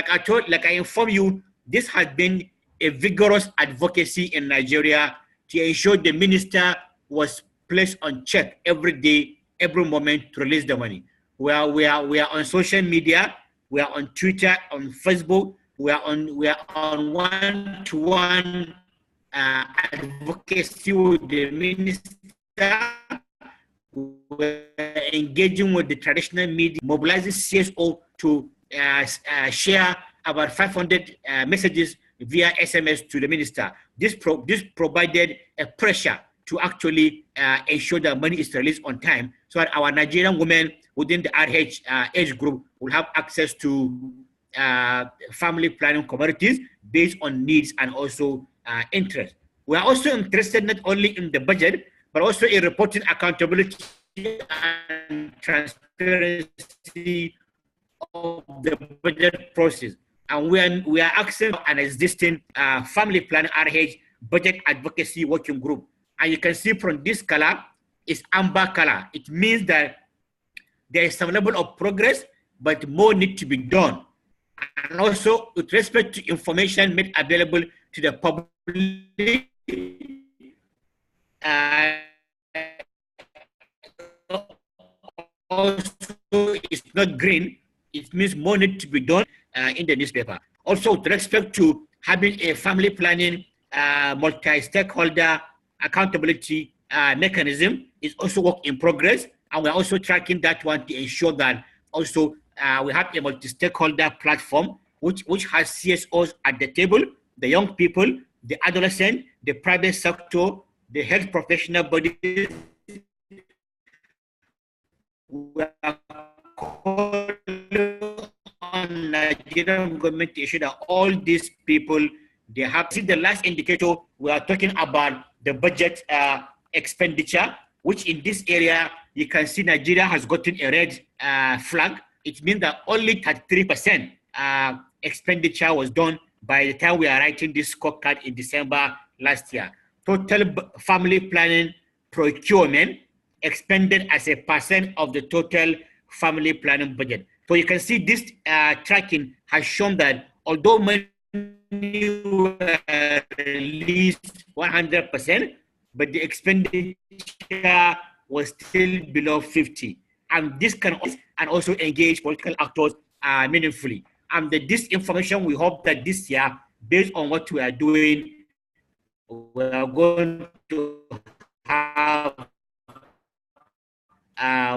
like I informed you, this has been a vigorous advocacy in Nigeria to ensure the minister was placed on check every day, every moment to release the money. We are on social media, we are on Twitter, on Facebook, we are on one-to-one advocacy with the minister. We're engaging with the traditional media, mobilizing CSO to share about 500 messages via SMS to the minister. This provided a pressure to actually ensure that money is released on time so that our Nigerian women within the RH age group will have access to family planning commodities based on needs and also interest. We are also interested not only in the budget, but also in reporting accountability and transparency of the budget process. And we are asking an existing family planning RH budget advocacy working group. And you can see from this color, it's amber color. It means that there is some level of progress, but more need to be done. And also with respect to information made available to the public, also it's not green. It means more need to be done in the newspaper. Also with respect to having a family planning multi-stakeholder accountability mechanism is also work in progress. And we're also tracking that one to ensure that also we have a multi-stakeholder platform which has CSOs at the table, the young people, the adolescent, the private sector, the health professional bodies. We are calling on Nigerian government to ensure that all these people, they have. See the last indicator, we are talking about the budget expenditure, which in this area, you can see Nigeria has gotten a red flag. It means that only 33% expenditure was done by the time we are writing this scorecard in December last year. Total family planning procurement expended as a percent of the total family planning budget. So you can see this tracking has shown that although money were released 100%, but the expenditure was still below 50. And this can also engage political actors meaningfully. And this information, we hope that this year, based on what we are doing, we are going to have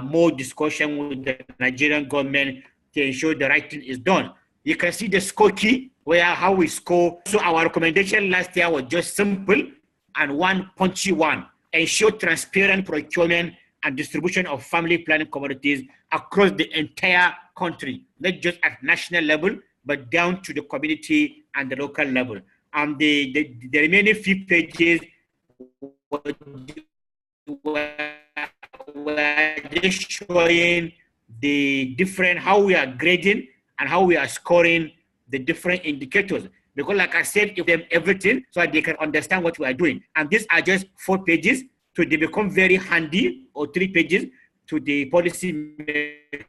more discussion with the Nigerian government to ensure the right thing is done. You can see the score key, how we score. So our recommendation last year was just simple and one punchy one. Ensure transparent procurement and distribution of family planning commodities across the entire country, not just at national level, but down to the community and the local level. And the remaining few pages were just showing the different, how we are grading and how we are scoring the different indicators. Because like I said, give them everything so that they can understand what we are doing. And these are just 4 pages, so they become very handy, or 3 pages to the policy maker.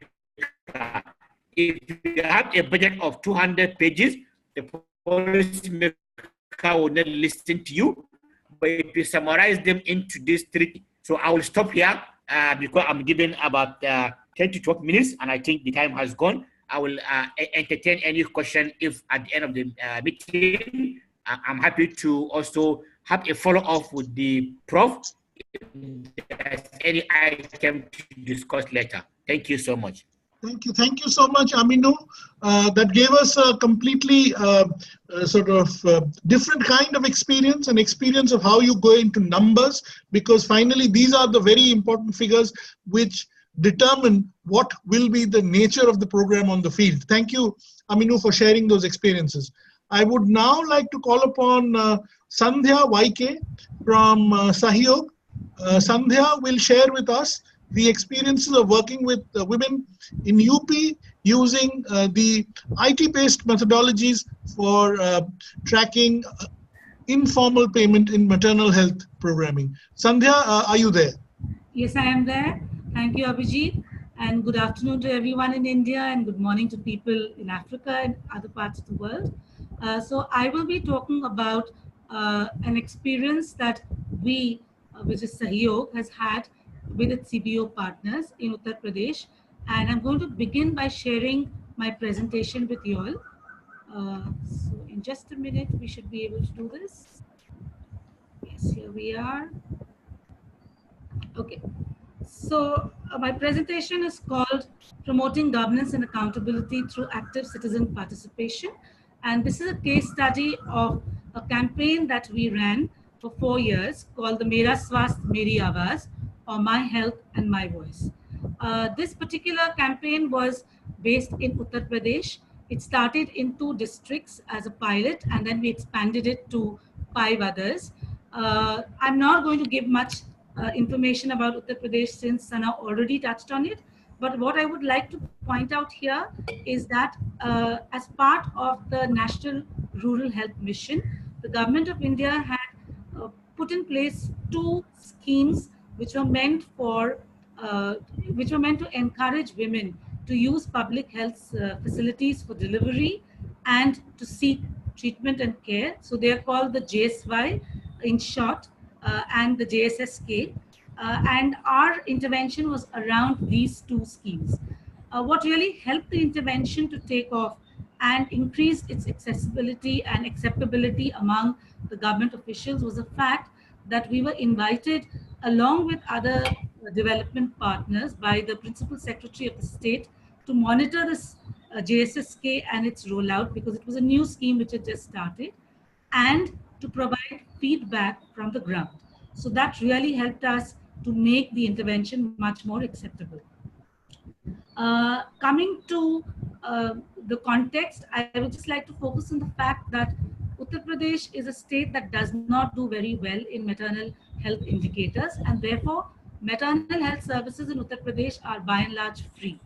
If you have a budget of 200 pages, the policy maker will not listen to you. But if you summarize them into these 3, so I will stop here because I'm given about 10 to 12 minutes, and I think the time has gone. I will entertain any question if at the end of the meeting, I'm happy to also have a follow-up with the prof if there's any item to discuss later. Thank you so much. Thank you. Thank you so much, Aminu. That gave us a completely different kind of experience, an experience of how you go into numbers, because finally these are the very important figures which determine what will be the nature of the program on the field. Thank you, Aminu, for sharing those experiences. I would now like to call upon Sandhya YK from SAHAYOG. Sandhya will share with us the experiences of working with women in UP using the IT-based methodologies for tracking informal payment in maternal health programming. Sandhya, are you there? Yes, I am there. Thank you, Abhijit. And good afternoon to everyone in India and good morning to people in Africa and other parts of the world. So I will be talking about an experience that we, which is SAHAYOG, has had with its CBO partners in Uttar Pradesh. And I'm going to begin by sharing my presentation with you all. So in just a minute, we should be able to do this. Yes, here we are. Okay. So my presentation is called Promoting Governance and Accountability Through Active Citizen Participation. And this is a case study of a campaign that we ran for 4 years called the Mera Swasth Meri Awaaz, or My Health and My Voice. This particular campaign was based in Uttar Pradesh. It started in 2 districts as a pilot, and then we expanded it to 5 others. I'm not going to give much information about Uttar Pradesh since Sana already touched on it. But what I would like to point out here is that as part of the National Rural Health Mission, the Government of India had put in place 2 schemes which were meant to encourage women to use public health facilities for delivery and to seek treatment and care. So they are called the JSY in short, and the JSSK. And our intervention was around these 2 schemes. What really helped the intervention to take off and increase its accessibility and acceptability among the government officials was the fact that we were invited along with other development partners by the Principal Secretary of the state to monitor this JSSK and its rollout, because it was a new scheme which had just started, and to provide feedback from the ground. So that really helped us to make the intervention much more acceptable. Coming to the context, I would just like to focus on the fact that Uttar Pradesh is a state that does not do very well in maternal health indicators, and therefore maternal health services in Uttar Pradesh are by and large free,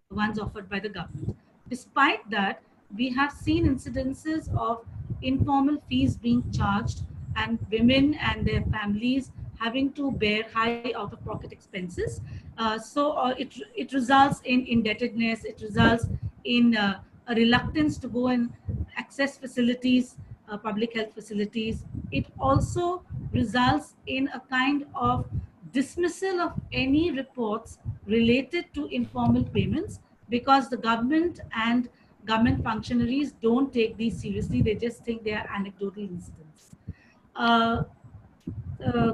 the ones offered by the government. Despite that, we have seen incidences of informal fees being charged and women and their families having to bear high out-of-pocket expenses. It results in indebtedness, it results in a reluctance to go and access facilities, public health facilities. It also results in a kind of dismissal of any reports related to informal payments, because the government and government functionaries don't take these seriously. They just think they are anecdotal incidents.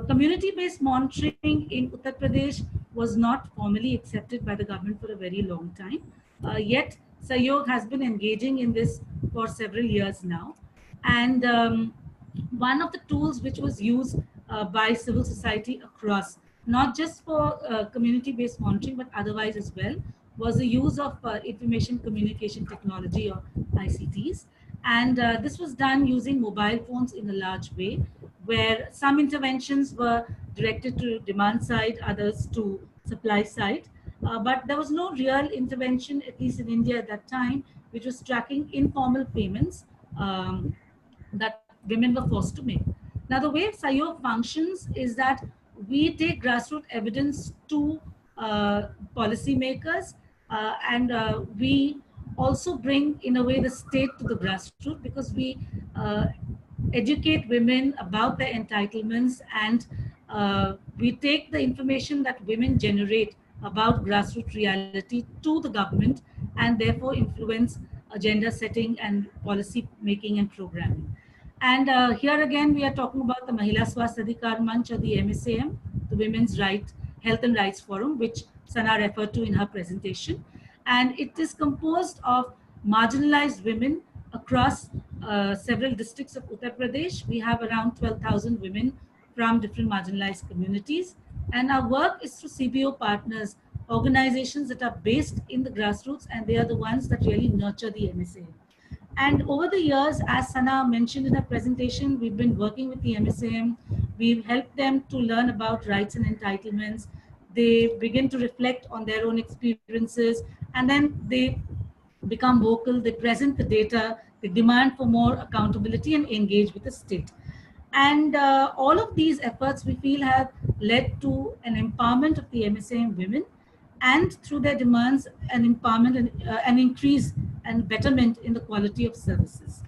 Community-based monitoring in Uttar Pradesh was not formally accepted by the government for a very long time. Yet, SAHAYOG has been engaging in this for several years now. And one of the tools which was used by civil society across, not just for community-based monitoring, but otherwise as well, was the use of information communication technology, or ICTs. And this was done using mobile phones in a large way, where some interventions were directed to demand side, others to supply side. But there was no real intervention, at least in India at that time, which was tracking informal payments that women were forced to make. Now, the way SAHAYOG functions is that we take grassroots evidence to policymakers, and we also bring, in a way, the state to the grassroots, because we educate women about their entitlements, and we take the information that women generate about grassroots reality to the government, and therefore influence agenda setting and policy making and programming. And here again, we are talking about the Mahila Swasthya Adhikar Manch, or the MSAM, the Women's Health and Rights Forum, which Sana referred to in her presentation. And it is composed of marginalized women across several districts of Uttar Pradesh. We have around 12,000 women from different marginalized communities. And our work is through CBO partners, organizations that are based in the grassroots, and they are the ones that really nurture the MSAM. And over the years, as Sana mentioned in her presentation, we've been working with the MSAM. We've helped them to learn about rights and entitlements. They begin to reflect on their own experiences, and then they become vocal, they present the data, they demand for more accountability and engage with the state. And all of these efforts, we feel, have led to an empowerment of the MSAM women, and through their demands, an empowerment and an increase and betterment in the quality of services.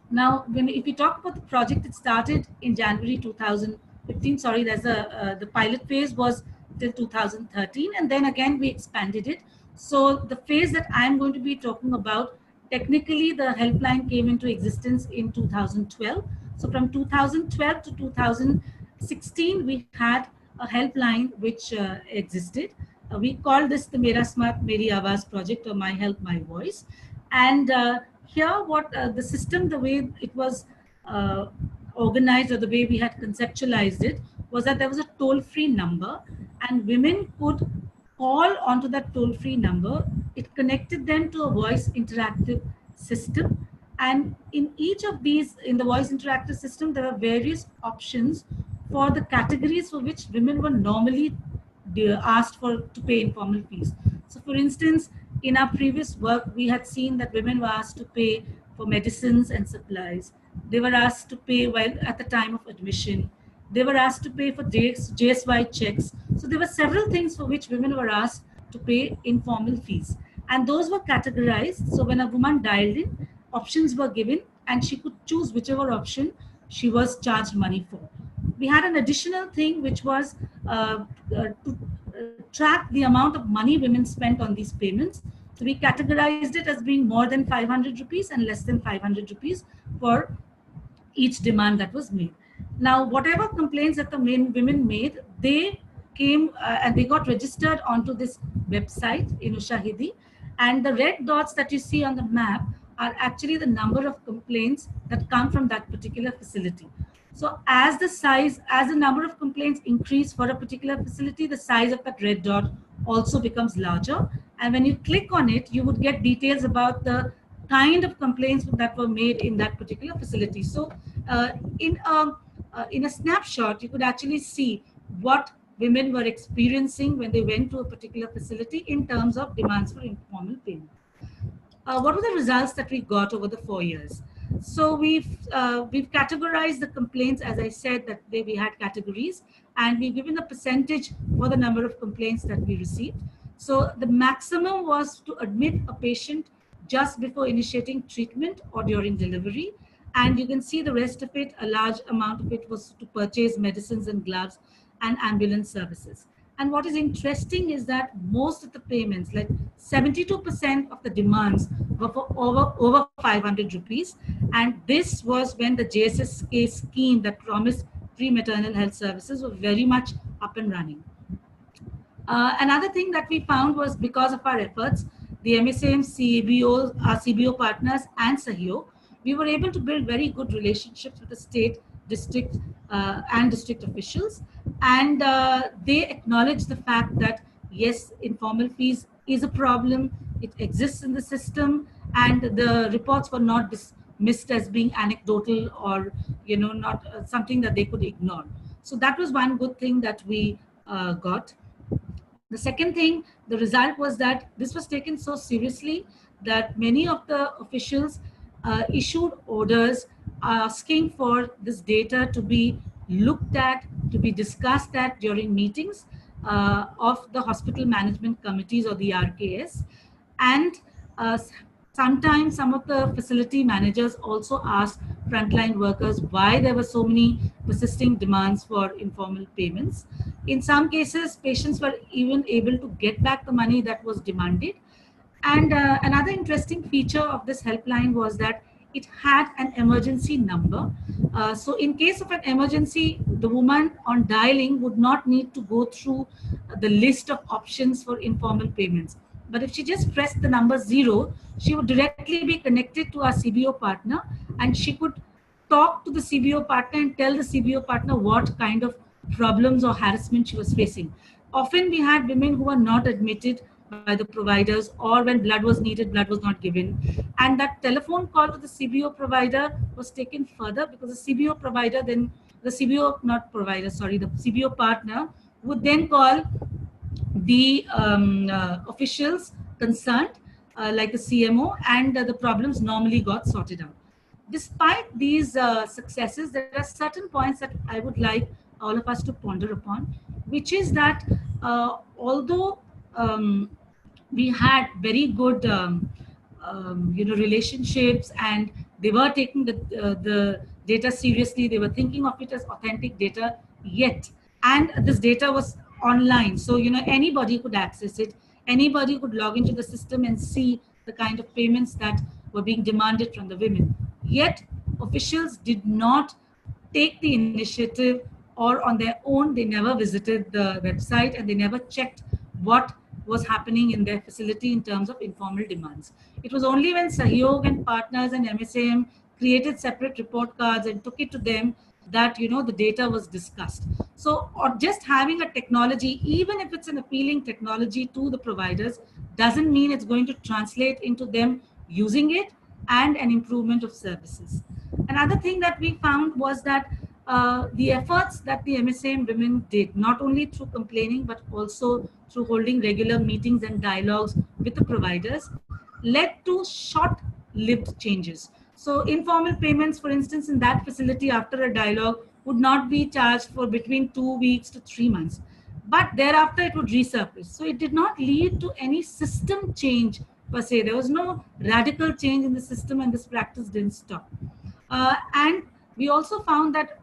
Now, if we talk about the project, it started in January 2015. Sorry, the pilot phase was till 2013, and then again we expanded it. So the phase that I'm going to be talking about, technically the helpline came into existence in 2012. So from 2012 to 2016, we had a helpline which existed. We called this the Mera Smart Meri Awaaz project, or My Health, My Voice. And here what the system, the way it was organized, or the way we had conceptualized it, was that there was a toll-free number, and women could call onto that toll-free number. It connected them to a voice interactive system. And in each of these, in the voice interactive system, there are various options for the categories for which women were normally asked to pay informal fees. So for instance, in our previous work, we had seen that women were asked to pay for medicines and supplies. They were asked to pay while at the time of admission. They were asked to pay for JSY checks. So there were several things for which women were asked to pay informal fees. And those were categorized. So when a woman dialed in, options were given, and she could choose whichever option she was charged money for. We had an additional thing, which was to track the amount of money women spent on these payments. So we categorized it as being more than 500 rupees and less than 500 rupees for each demand that was made. Now, whatever complaints that the women made, they came and they got registered onto this website, Shahidi, and the red dots that you see on the map are actually the number of complaints that come from that particular facility. So as the number of complaints increase for a particular facility, the size of that red dot also becomes larger. And when you click on it, you would get details about the kind of complaints that were made in that particular facility. So in a snapshot, you could actually see what women were experiencing when they went to a particular facility in terms of demands for informal payment. What were the results that we got over the 4 years? So we've categorized the complaints, as I said, that we had categories, and we've given a percentage for the number of complaints that we received. So the maximum was to admit a patient just before initiating treatment or during delivery. And you can see the rest of it, a large amount of it was to purchase medicines and gloves and ambulance services. And what is interesting is that most of the payments, like 72% of the demands, were for over 500 rupees. And this was when the JSSK scheme that promised free maternal health services were very much up and running. Another thing that we found was, because of our efforts, the MSAM, CBO, our CBO partners, and SAHAYOG, we were able to build very good relationships with the state, district, and district officials. And they acknowledge the fact that, yes, informal fees is a problem. It exists in the system, and the reports were not dismissed as being anecdotal or, not something that they could ignore. So that was one good thing that we got. The second thing, the result was that this was taken so seriously that many of the officials issued orders asking for this data to be looked at, to be discussed at during meetings of the hospital management committees, or the RKS. And sometimes some of the facility managers also asked frontline workers why there were so many persisting demands for informal payments. In some cases, patients were even able to get back the money that was demanded. And another interesting feature of this helpline was that it had an emergency number. So in case of an emergency, the woman on dialing would not need to go through the list of options for informal payments. But if she just pressed the number 0, she would directly be connected to our CBO partner, and she could talk to the CBO partner and tell the CBO partner what kind of problems or harassment she was facing. Often we had women who were not admitted by the providers, or when blood was needed, blood was not given. And that telephone call to the CBO provider was taken further, because the CBO provider then, the CBO, not provider, sorry, the CBO partner would then call the officials concerned, like the CMO, and the problems normally got sorted out. Despite these successes, there are certain points that I would like all of us to ponder upon, which is that although we had very good relationships, and they were taking the data seriously, they were thinking of it as authentic data, yet, and this data was online, so anybody could access it, anybody could log into the system and see the kind of payments that were being demanded from the women. Yet officials did not take the initiative, or on their own they never visited the website, and they never checked what was happening in their facility in terms of informal demands. It was only when SAHAYOG and partners and MSAM created separate report cards and took it to them that the data was discussed. So, or just having a technology, even if it's an appealing technology to the providers, doesn't mean it's going to translate into them using it and an improvement of services. Another thing that we found was that the efforts that the MSAM women did, not only through complaining, but also through holding regular meetings and dialogues with the providers, led to short-lived changes. So informal payments, for instance, in that facility after a dialogue would not be charged for between 2 weeks to 3 months, but thereafter it would resurface. So it did not lead to any system change per se. There was no radical change in the system, and this practice didn't stop. And we also found that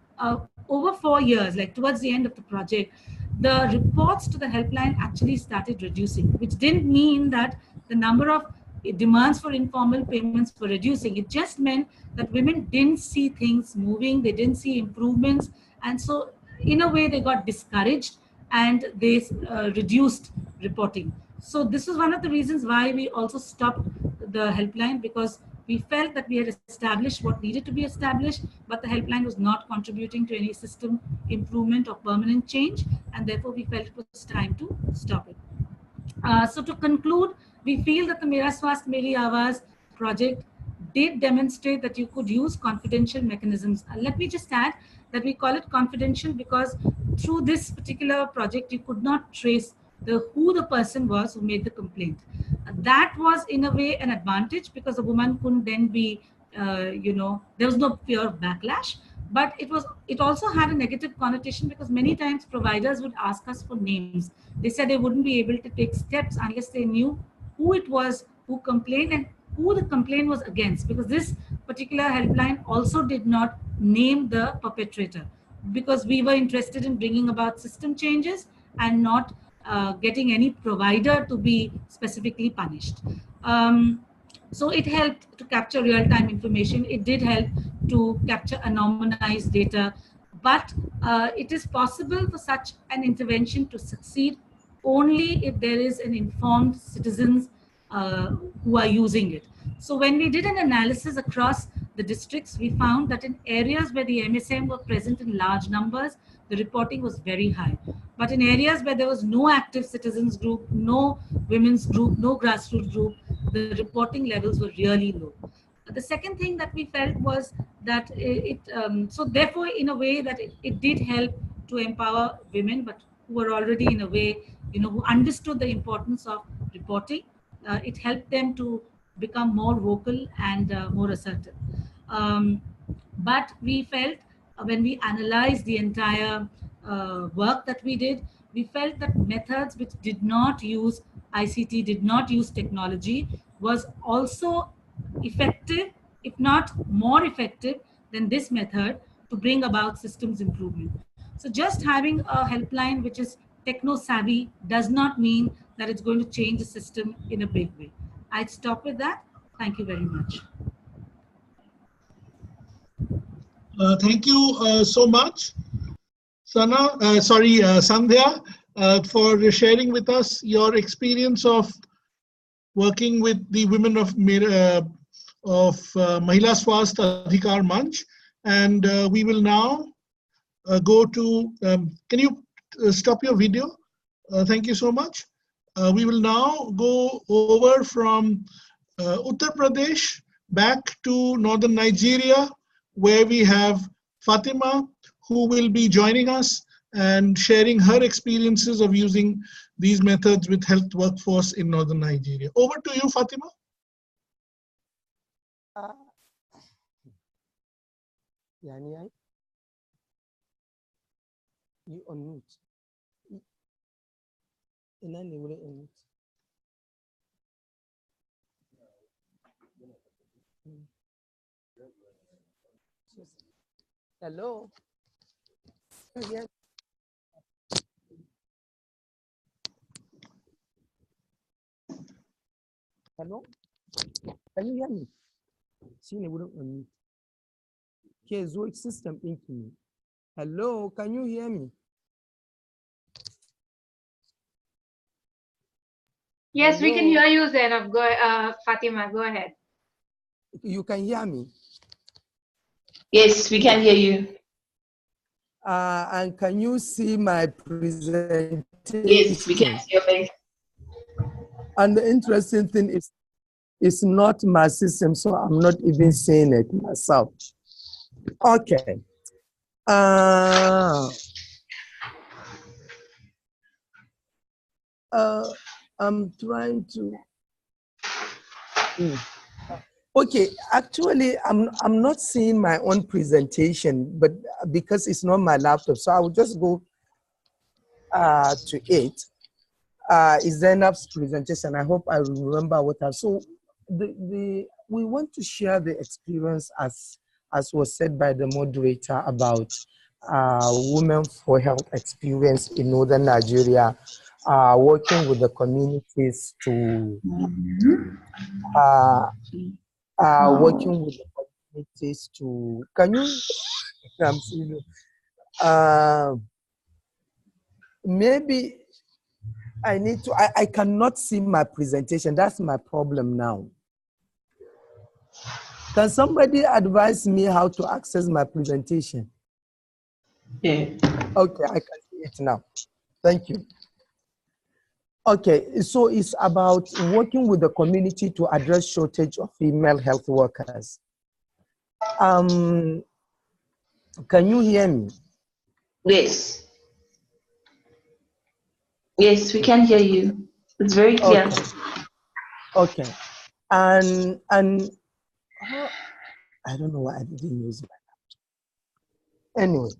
over 4 years, like towards the end of the project, the reports to the helpline actually started reducing, which didn't mean that the number of demands for informal payments were reducing. It just meant that women didn't see things moving, they didn't see improvements, and so in a way they got discouraged and they reduced reporting. So this was one of the reasons why we also stopped the helpline, because we felt that we had established what needed to be established, but the helpline was not contributing to any system improvement or permanent change, and therefore we felt it was time to stop it. So to conclude, we feel that the Mera Swasth Meri Awaaz project did demonstrate that you could use confidential mechanisms. Let me just add that we call it confidential because through this particular project, you could not trace who the person was who made the complaint. That was in a way an advantage, because the woman couldn't then be, there was no fear of backlash. But it also had a negative connotation, because many times providers would ask us for names. They said they wouldn't be able to take steps unless they knew who it was who complained and who the complaint was against, because this particular helpline also did not name the perpetrator, because we were interested in bringing about system changes and not getting any provider to be specifically punished. So it helped to capture real-time information. It did help to capture anonymized data, but it is possible for such an intervention to succeed only if there is an informed citizens who are using it. So when we did an analysis across the districts, we found that in areas where the MSM were present in large numbers, the reporting was very high. But in areas where there was no active citizens group, no women's group, no grassroots group, the reporting levels were really low. The second thing that we felt was that so therefore, in a way that it did help to empower women, but who were already in a way, who understood the importance of reporting. It helped them to become more vocal and more assertive. But we felt when we analyzed the entire work that we did, we felt that methods which did not use ICT, did not use technology, was also effective, if not more effective than this method to bring about systems improvement. So just having a helpline which is techno savvy does not mean that it's going to change the system in a big way. I'd stop with that. Thank you very much. Thank you so much, Sandhya, for sharing with us your experience of working with the women of Mahila Swasth Adhikar Manch. And we will now go to, can you stop your video? Thank you so much. We will now go over from Uttar Pradesh back to northern Nigeria, where we have Fatima, who will be joining us and sharing her experiences of using these methods with health workforce in northern Nigeria. Over to you, Fatima. Yani, you unmute. Unmute. Hello. Yes. Hello. Can you hear me? See, they wouldn't unmute. Okay, Zoic system into me. Hello, can you hear me? Yes, Hello? we can hear you, Zainab. Fatima, go ahead. You can hear me? Yes, we can hear you. And can you see my presentation? Yes, we can see your face. And the interesting thing is, it's not my system, so I'm not even saying it myself. Okay. I'm trying to. Okay, actually, I'm not seeing my own presentation, but because it's not my laptop, so I will just go to it. Is Zainab's presentation. I hope I remember what I. So we want to share the experience as was said by the moderator about Women for Health experience in northern Nigeria, working with the communities to working with the communities to. Can you? Maybe I need to. I cannot see my presentation. That's my problem now. Can somebody advise me how to access my presentation? Yeah. Okay, I can see it now. Thank you. Okay, so it's about working with the community to address shortage of female health workers. Can you hear me? Yes. Yes, we can hear you. It's very clear. Okay. And I don't know why I didn't use my laptop.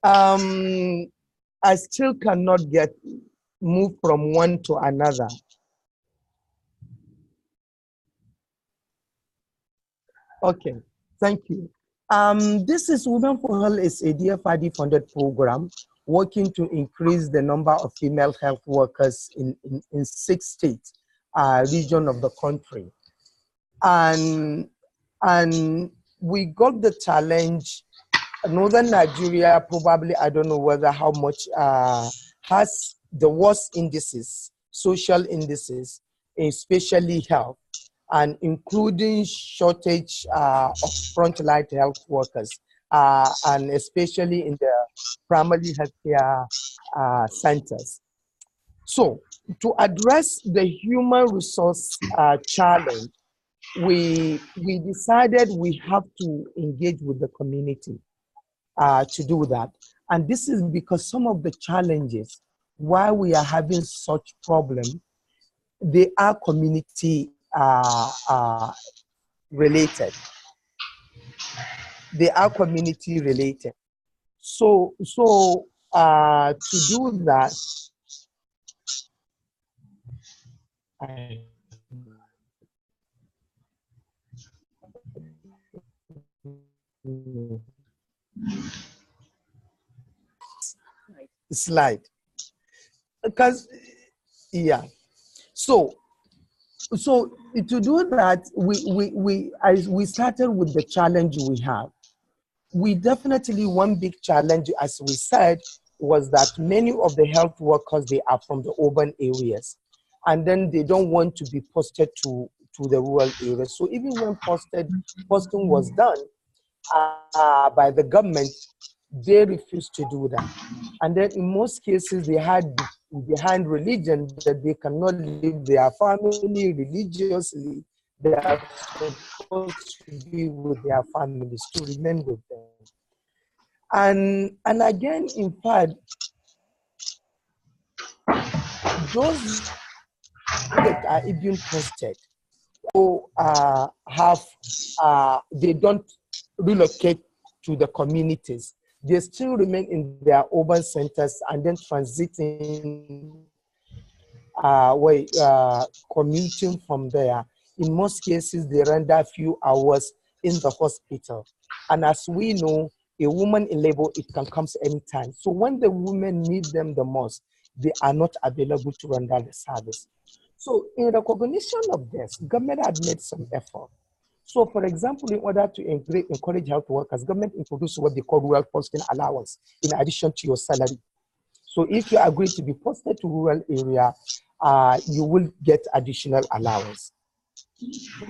Anyway, I still cannot move from one to another. Okay, thank you. This is Women for Health is a DFID funded program working to increase the number of female health workers in 6 states, region of the country. And we got the challenge. Northern Nigeria, probably, I don't know whether how much, has the worst indices, social indices, especially health, and including shortage of frontline health workers, and especially in the primary healthcare centers. So to address the human resource challenge, we decided we have to engage with the community to do that. And this is because some of the challenges why we are having such problem, they are community related. They are community related. So to do that, slide, because yeah, so So to do that, we started with the challenge we have. We definitely, one big challenge, as we said, was that many of the health workers, they are from the urban areas, and then they don't want to be posted to the rural areas. So even when posting was done by the government, they refused to do that. And then in most cases, they had behind religion that they cannot leave their family religiously. They are supposed to be with their families, to remain with them. And again, in fact, those that are even posted or they don't relocate to the communities. They still remain in their urban centers and then transiting, commuting from there. In most cases, they render a few hours in the hospital. And as we know, a woman in labor, it can come anytime. So when the women need them the most, they are not available to render the service. So in recognition of this, government had made some effort. So for example, in order to encourage health workers, government introduced what they call rural posting allowance in addition to your salary. So if you agree to be posted to rural area, you will get additional allowance.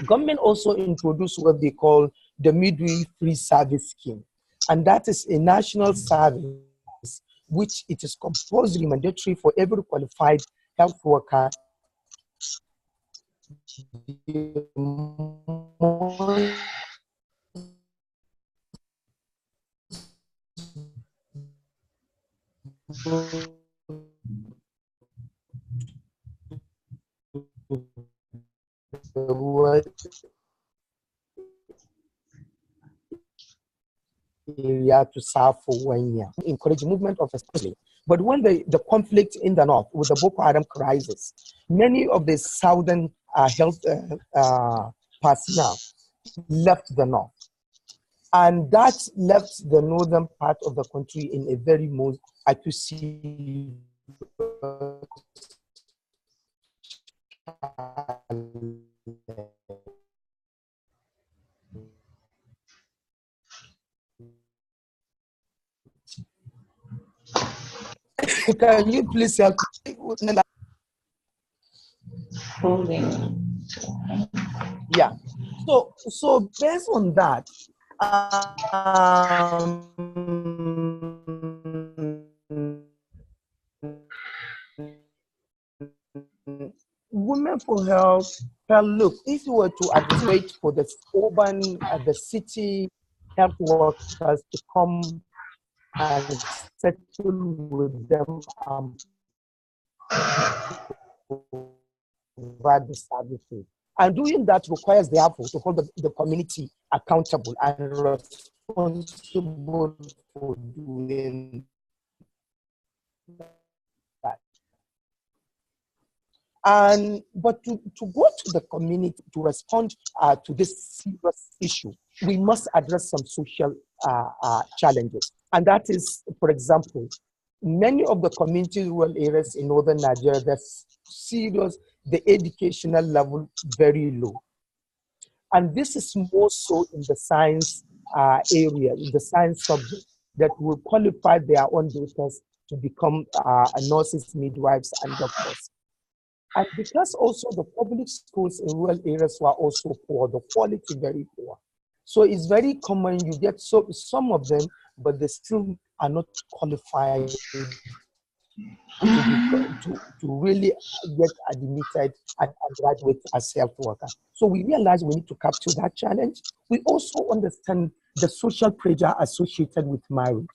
Government also introduced what they call the midwifery service scheme. And that is a national service, which it is compulsory mandatory for every qualified health worker area to serve for 1 year. Encourage movement of especially. But when the conflict in the north with the Boko Haram crisis, many of the southern health personnel left the north. And that left the northern part of the country in a very most accuracy. Can you please help me? Yeah. So based on that, Women for Health felt, look, if you were to advocate for the urban, the city health workers to come and settle with them provide the services. And doing that requires the effort to hold the community accountable and responsible for doing that. But to go to the community to respond to this serious issue, we must address some social challenges. And that is, for example, many of the community rural areas in northern Nigeria, there's serious, the educational level very low. And this is more so in the science area, in the science subject, that will qualify their own daughters to become nurses, midwives, and doctors. And because also the public schools in rural areas were also poor, the quality very poor. So it's very common you get some of them, but they still are not qualified to really get admitted and graduate as health worker. So we realize we need to capture that challenge. We also understand the social pressure associated with marriage.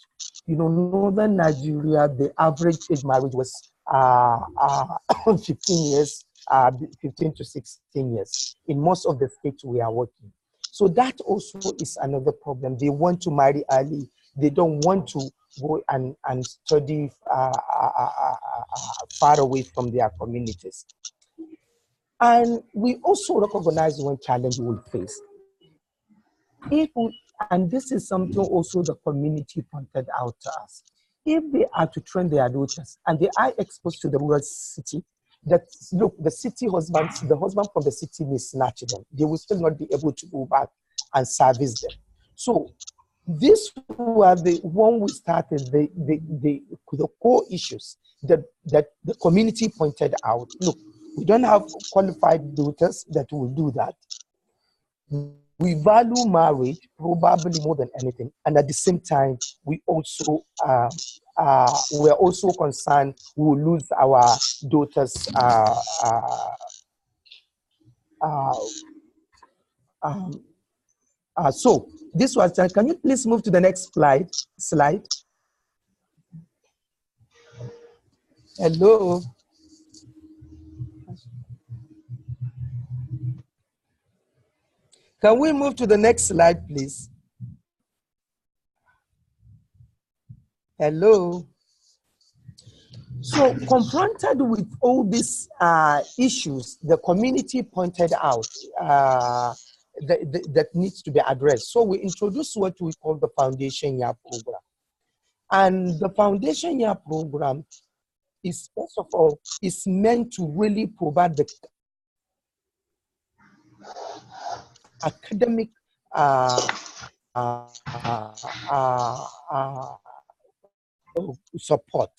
You know, northern Nigeria, the average age marriage was 15 years, 15 to 16 years in most of the states we are working. So that also is another problem. They want to marry early. They don't want to go and study far away from their communities. And we also recognize one challenge we'll face. And this is something also the community pointed out to us. If they are to train their daughters and they are exposed to the rural city, that, look, the city husbands, the husband from the city may snatch them. They will still not be able to go back and service them. So these were the one we started, the core issues that the community pointed out. Look, we don't have qualified daughters that will do that. We value marriage probably more than anything, and at the same time, we also we're also concerned we will lose our daughters. So this was. Can you please move to the next slide? Hello. Can we move to the next slide, please? Hello. So confronted with all these issues, the community pointed out that needs to be addressed. So we introduced what we call the Foundation Year Program. And the Foundation Year Program is, first of all, is meant to really provide the academic support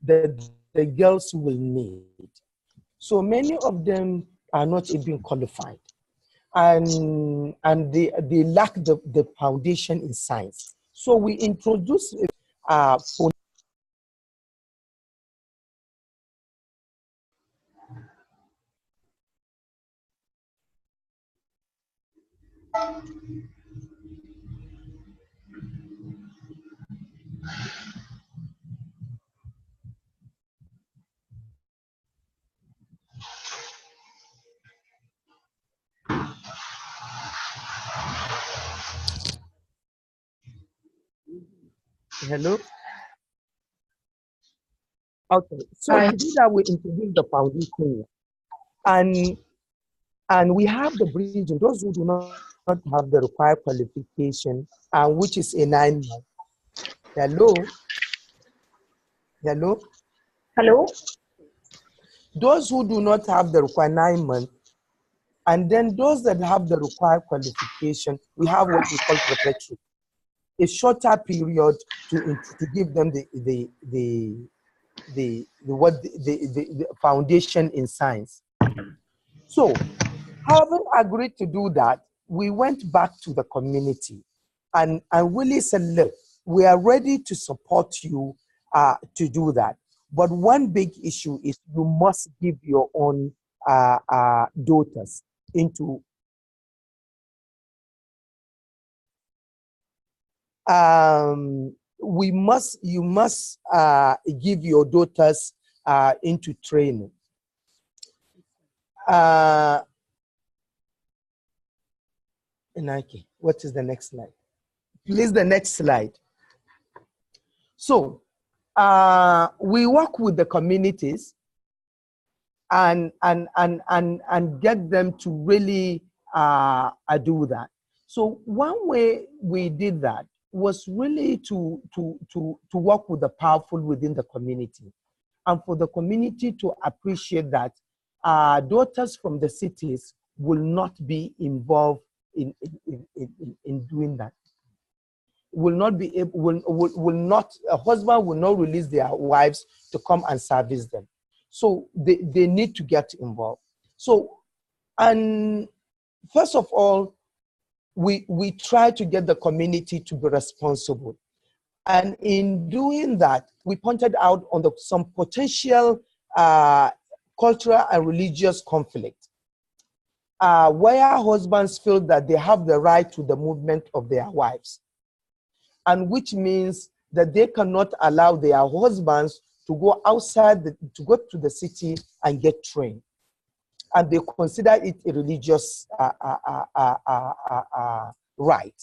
that the girls will need. So many of them are not even qualified, and they lack the foundation in science. So we introduce for hello. Okay, so Hi. to do that, we introduce the foundation, and we have the bridging. Those who do not have the required qualification, which is a 9 month. Hello. Hello? Those who do not have the required 9 months, and then those that have the required qualification, we have what we call preparatory, a shorter period to give them the foundation in science. So, having agreed to do that, we went back to the community and really said, look, we are ready to support you to do that. But one big issue is you must give your own daughters into you must give your daughters into training. Nike, what is the next slide? Please, the next slide. So we work with the communities and get them to really do that. So one way we did that was really to work with the powerful within the community, and for the community to appreciate that daughters from the cities will not be involved in doing that. Will not be able, will not, a husband will not release their wives to come and service them. So they need to get involved. So, and first of all, we try to get the community to be responsible. And in doing that, we pointed out on some potential cultural and religious conflict, where husbands feel that they have the right to the movement of their wives, and which means that they cannot allow their husbands to go outside, to go to the city and get trained. And they consider it a religious right.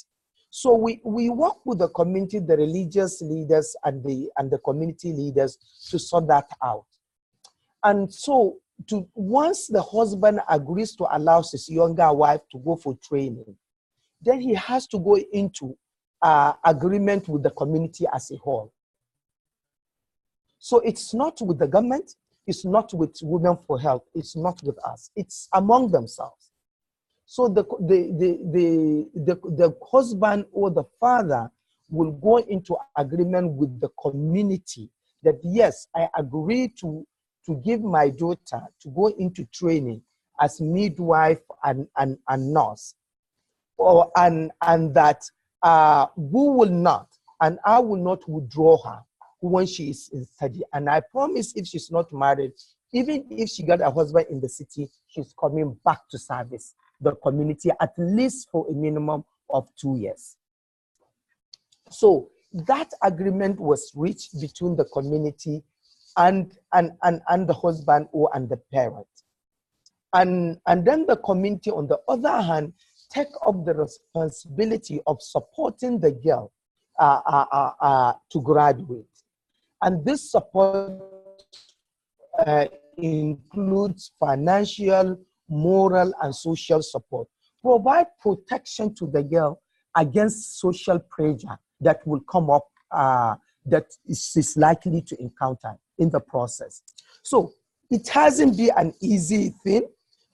So we work with the community, the religious leaders and the community leaders to sort that out. And so once the husband agrees to allow his younger wife to go for training, then he has to go into agreement with the community as a whole. So it's not with the government, It's not with Women for Health. It's not with us. It's among themselves. So the husband or the father will go into agreement with the community that, yes, I agree to give my daughter to go into training as midwife and nurse, and that we will not, and I will not withdraw her when she is in study. And I promise, if she's not married, even if she got a husband in the city, she's coming back to service the community at least for a minimum of 2 years. So that agreement was reached between the community and the husband and the parent. And then the community, on the other hand, take up the responsibility of supporting the girl to graduate. And this support includes financial, moral, and social support. Provide protection to the girl against social pressure that will come up, that is likely to encounter in the process. So it hasn't been an easy thing.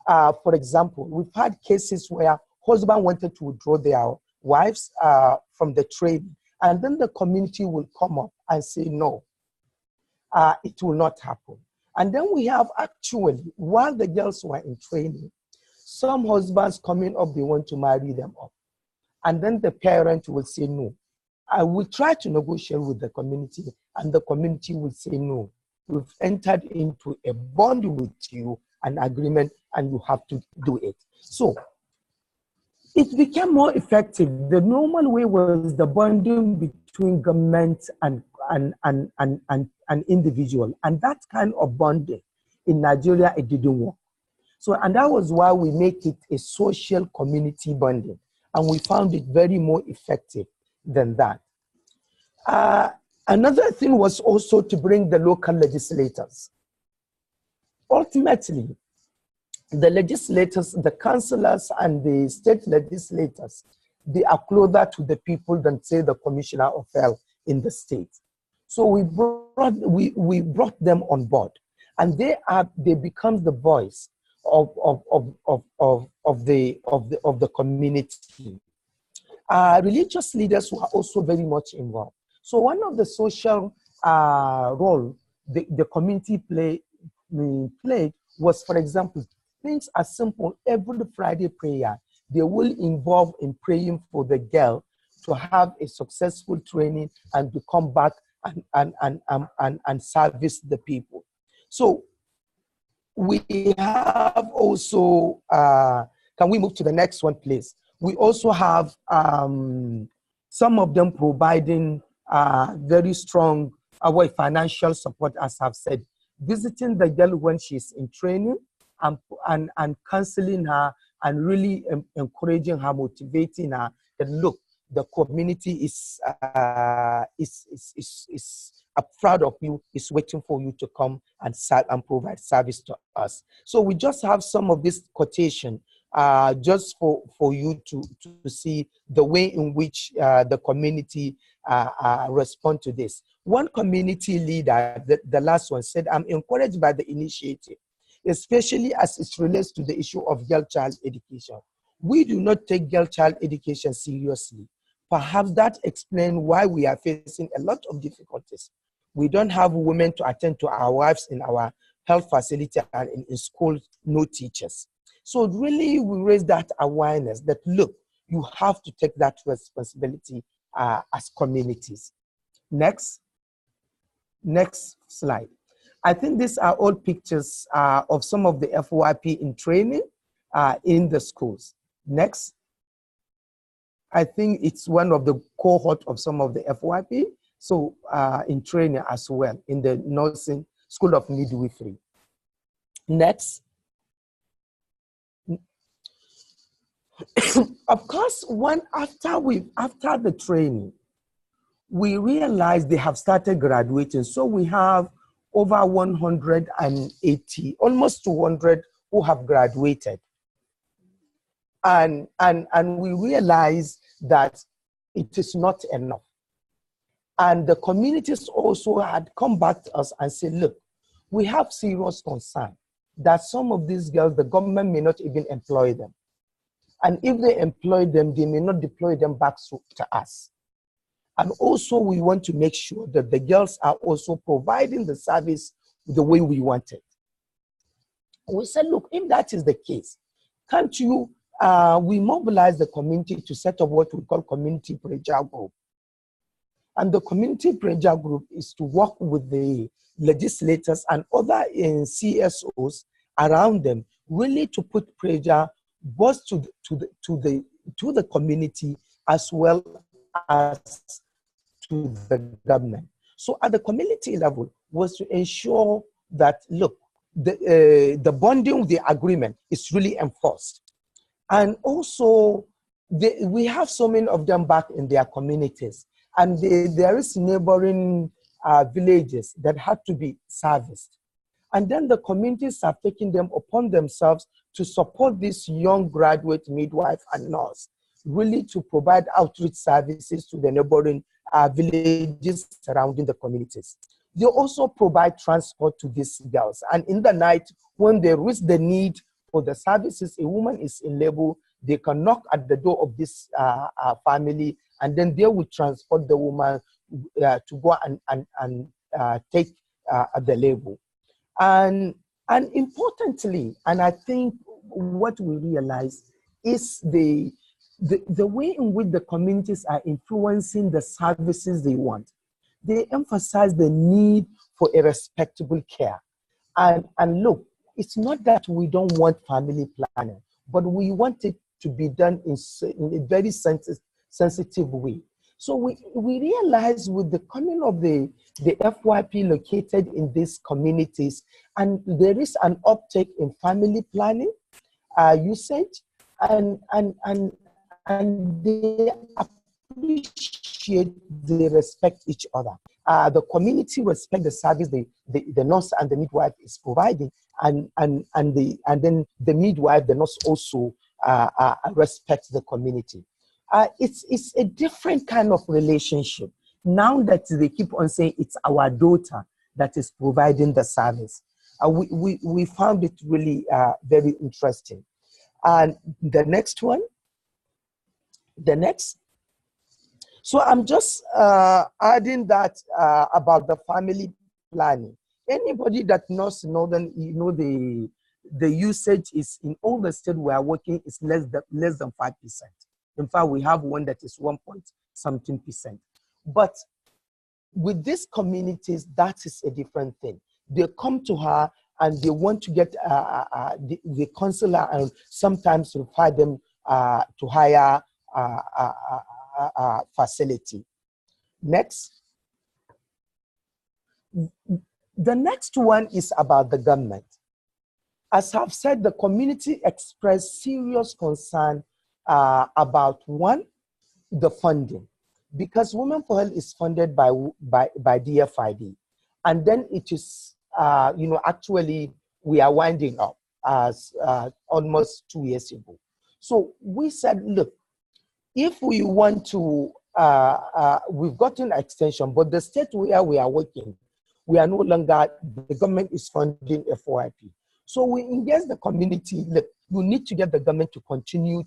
For example, we've had cases where husband wanted to withdraw their wives from the training, and then the community will come up and say, no, it will not happen. And then we have actually, while the girls were in training, some husbands coming up, they want to marry them up. And then the parent will say, no. I will try to negotiate with the community, and the community will say, no, we've entered into a bond with you, an agreement, and you have to do it. So it became more effective. The normal way was the bonding between government and individual. And that kind of bonding in Nigeria, it didn't work. So, and that was why we make it a social community bonding. And we found it very more effective than that. Another thing was also to bring the local legislators. Ultimately, the legislators, the councillors and the state legislators, they are closer to the people than, say, the commissioner of health in the state. So we brought them on board, and they become the voice of the community. Religious leaders were also very much involved. So one of the social role the community played was, for example, things as simple. Every Friday prayer, they will involve in praying for the girl to have a successful training and to come back and service the people. So we have also, can we move to the next one, please? We also have some of them providing very strong financial support, as I've said, visiting the girl when she's in training and counseling her and really encouraging her, motivating her that, look, the community is proud of you, is waiting for you to come and provide service to us. So we just have some of this quotation just for you to see the way in which the community respond to this. One community leader, the last one, said, I'm encouraged by the initiative, especially as it relates to the issue of girl-child education. We do not take girl-child education seriously. Perhaps that explains why we are facing a lot of difficulties. We don't have women to attend to our wives in our health facility and in school, no teachers. So really we raise that awareness that, look, you have to take that responsibility as communities. Next slide. I think these are all pictures of some of the FYP in training in the schools. Next. I think it's one of the cohort of some of the FYP, so in training as well, in the nursing school of midwifery. Next. Of course, after the training, we realized they have started graduating. So we have over 180, almost 200 who have graduated. And we realized that it is not enough. And the communities also had come back to us and said, look, we have serious concern that some of these girls, the government may not even employ them. And if they employ them, they may not deploy them back to us. And also, we want to make sure that the girls are also providing the service the way we want it. We said, look, if that is the case, can't you, we mobilize the community to set up what we call community pressure group. And the community pressure group is to work with the legislators and other CSOs around them, really to put pressure both to the community as well as to the government. So at the community level was to ensure that, look, the bonding, the agreement is really enforced. And also, we have so many of them back in their communities. And there is neighboring villages that have to be serviced. And then the communities are taking them upon themselves to support this young graduate midwife and nurse, really to provide outreach services to the neighboring villages surrounding the communities. They also provide transport to these girls. And in the night, when they reach the need for the services, a woman is in labor, they can knock at the door of this family, and then they will transport the woman to go and take the labor. And importantly, and I think what we realize is the way in which the communities are influencing the services they want. They emphasize the need for a respectable care. And look, it's not that we don't want family planning, but we want it to be done in a very sensitive way. So we realize with the coming of the FYP located in these communities, and there is an uptake in family planning usage, and they appreciate, they respect each other. The community respect the service the nurse and the midwife is providing, and then the midwife, the nurse also respects the community. It's a different kind of relationship. Now that they keep on saying it's our daughter that is providing the service, we found it really very interesting. And the next one, so I'm just adding that about the family planning. Anybody that knows Northern, you know, the usage is in all the states we are working is less than 5%. In fact, we have one that is 1.something%. But with these communities, that is a different thing. They come to her and they want to get the counselor, and sometimes refer them to hire facility. Next. The next one is about the government. As I've said, the community expressed serious concern about one, the funding, because Women for Health is funded by DFID, and then it is actually we are winding up as almost 2 years ago. So we said, look, if we want to, we've gotten an extension, but the state where we are working, we are no longer, the government is funding FYP. So we engage the community, look, you need to get the government to continue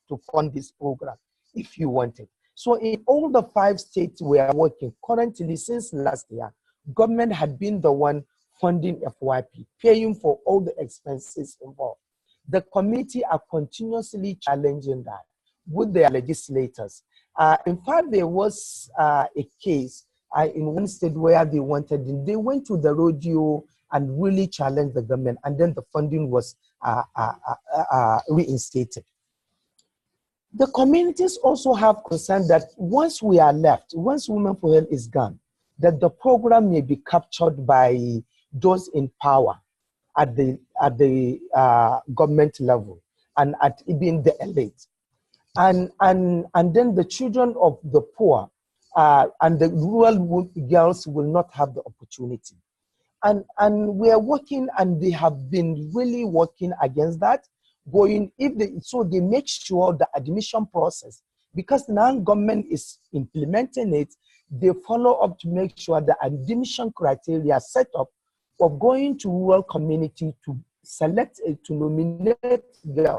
to fund this program if you want it. So in all the 5 states we are working, currently since last year, government had been the one funding FYP, paying for all the expenses involved. The committee are continuously challenging that with their legislators. In fact, there was a case in one state where they went to the rodeo and really challenged the government, and then the funding was reinstated. The communities also have concern that once we are left, once Women for Health is gone, that the program may be captured by those in power at the government level and at even the elite. And then the children of the poor and the rural girls will not have the opportunity. And we are working, and they have been really working against that, so they make sure the admission process, because now government is implementing it, they follow up to make sure the admission criteria set up of going to rural community to select, to nominate their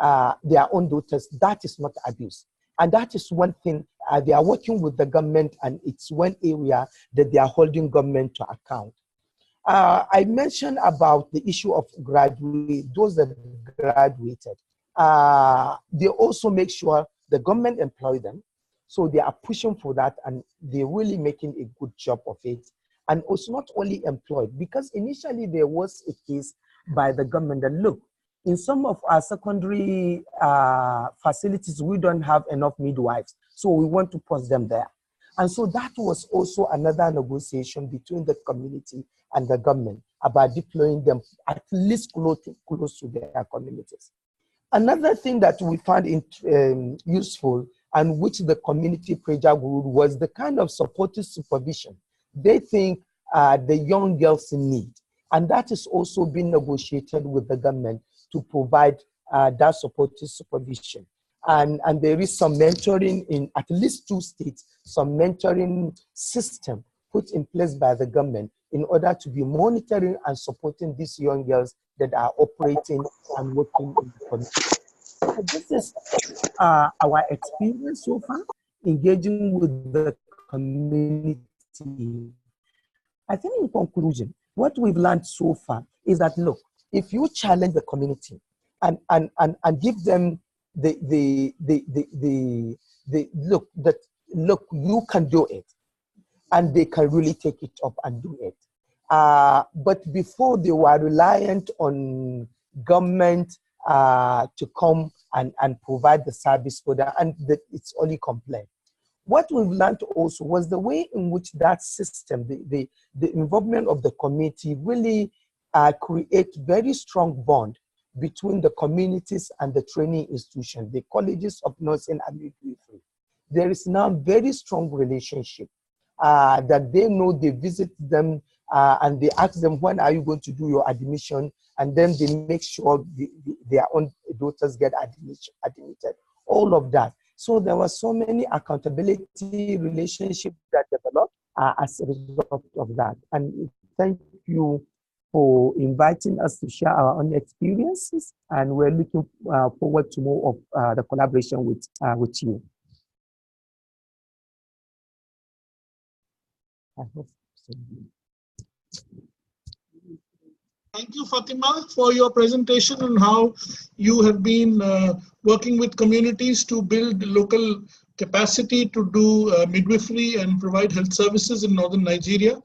own daughters, that is not abuse. And that is one thing, they are working with the government, and it's one area that they are holding government to account. I mentioned about the issue of those that graduated. They also make sure the government employ them. So they are pushing for that, and they're really making a good job of it. And also not only employed, because initially there was a case by the government that, look, in some of our secondary facilities, we don't have enough midwives. So we want to post them there. And so that was also another negotiation between the community and the government about deploying them at least close to their communities. Another thing that we found useful, and which the community pressure group, was the kind of supportive supervision they think the young girls need. And that is also being negotiated with the government to provide that supportive supervision. And there is some mentoring in at least 2 states, some mentoring system put in place by the government in order to be monitoring and supporting these young girls that are operating and working in the community. So this is our experience so far, engaging with the community. I think in conclusion, what we've learned so far is that, look, if you challenge the community and give them look, you can do it, and they can really take it up and do it. But before, they were reliant on government to come and provide the service for them, and it's only complaint. What we've learned also was the way in which that system, the involvement of the community, really create very strong bond between the communities and the training institutions, the colleges of nursing and midwifery. There is now very strong relationship that they know. They visit them and they ask them, when are you going to do your admission? And then they make sure their own daughters get admitted, all of that. So there were so many accountability relationships that developed as a result of that. And thank you for inviting us to share our own experiences. And we're looking forward to more of the collaboration with you. I hope so. Thank you, Fatima, for your presentation and how you have been working with communities to build local capacity to do midwifery and provide health services in northern Nigeria.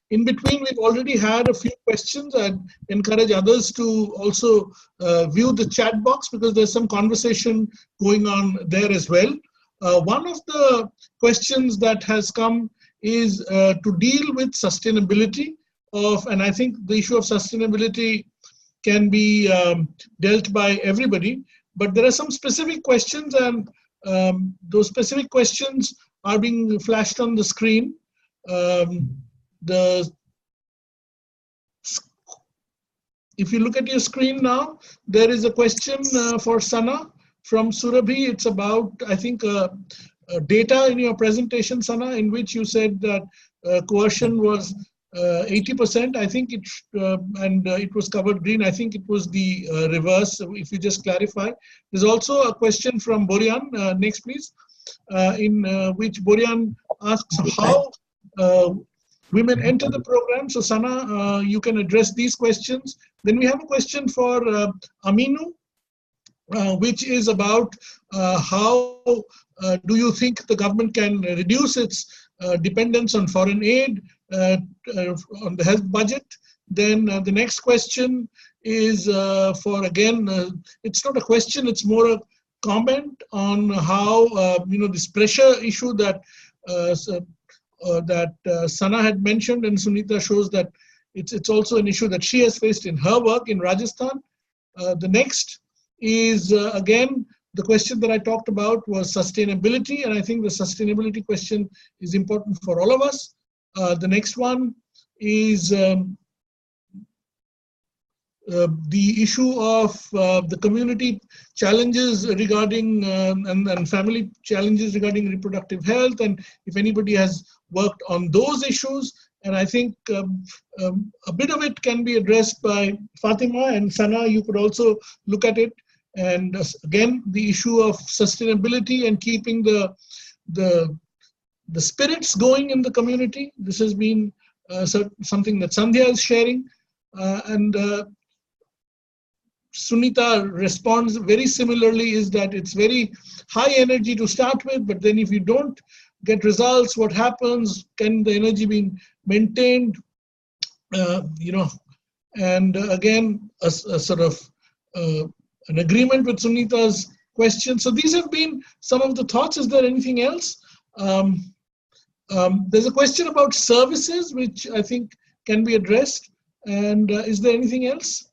In between, we've already had a few questions. I'd encourage others to also view the chat box, because there's some conversation going on there as well. One of the questions that has come is to deal with sustainability and I think the issue of sustainability can be dealt by everybody, but there are some specific questions, and those specific questions are being flashed on the screen. If you look at your screen now, there is a question for Sana from Surabhi. It's about, I think, data in your presentation, Sana, in which you said that coercion was 80%. I think it was covered green. I think it was the reverse. If you just clarify. There's also a question from Boryan. Next, please. In which Boryan asks how women enter the program. So Sana, you can address these questions. Then we have a question for Aminu, which is about how do you think the government can reduce its dependence on foreign aid on the health budget. Then the next question is for, again, it's not a question, it's more a comment on how, this pressure issue that Sana had mentioned, and Sunita shows that it's also an issue that she has faced in her work in Rajasthan. The next is, again, the question that I talked about was sustainability, and I think the sustainability question is important for all of us. The next one is the issue of the community challenges regarding and family challenges regarding reproductive health, and if anybody has worked on those issues. And I think a bit of it can be addressed by Fatima, and Sana, you could also look at it. And again, the issue of sustainability and keeping the spirits going in the community. This has been something that Sandhya is sharing. And Sunita responds very similarly, is that it's very high energy to start with, but then if you don't get results, what happens? Can the energy be maintained? And again, a sort of an agreement with Sunita's question. So these have been some of the thoughts. Is there anything else? There's a question about services, which I think can be addressed. And is there anything else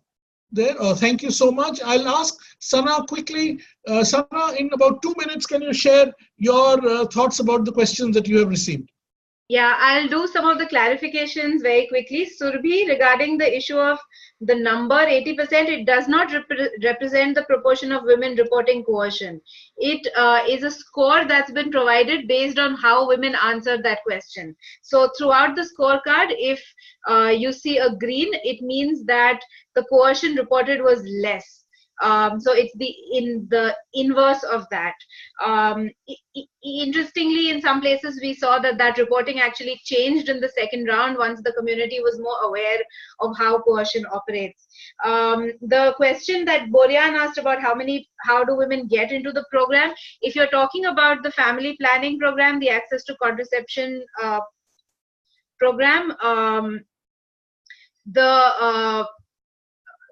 there? Oh, thank you so much. I'll ask Sana quickly. Sana, in about 2 minutes, can you share your thoughts about the questions that you have received? Yeah, I'll do some of the clarifications very quickly. Surbhi, regarding the issue of the number 80%, it does not represent the proportion of women reporting coercion. It is a score that's been provided based on how women answered that question. So throughout the scorecard, if you see a green, it means that the coercion reported was less. So it's the inverse of that. Interestingly, in some places we saw that reporting actually changed in the second round once the community was more aware of how coercion operates. The question that Boryan asked about how do women get into the program, if you're talking about the family planning program, the access to contraception program,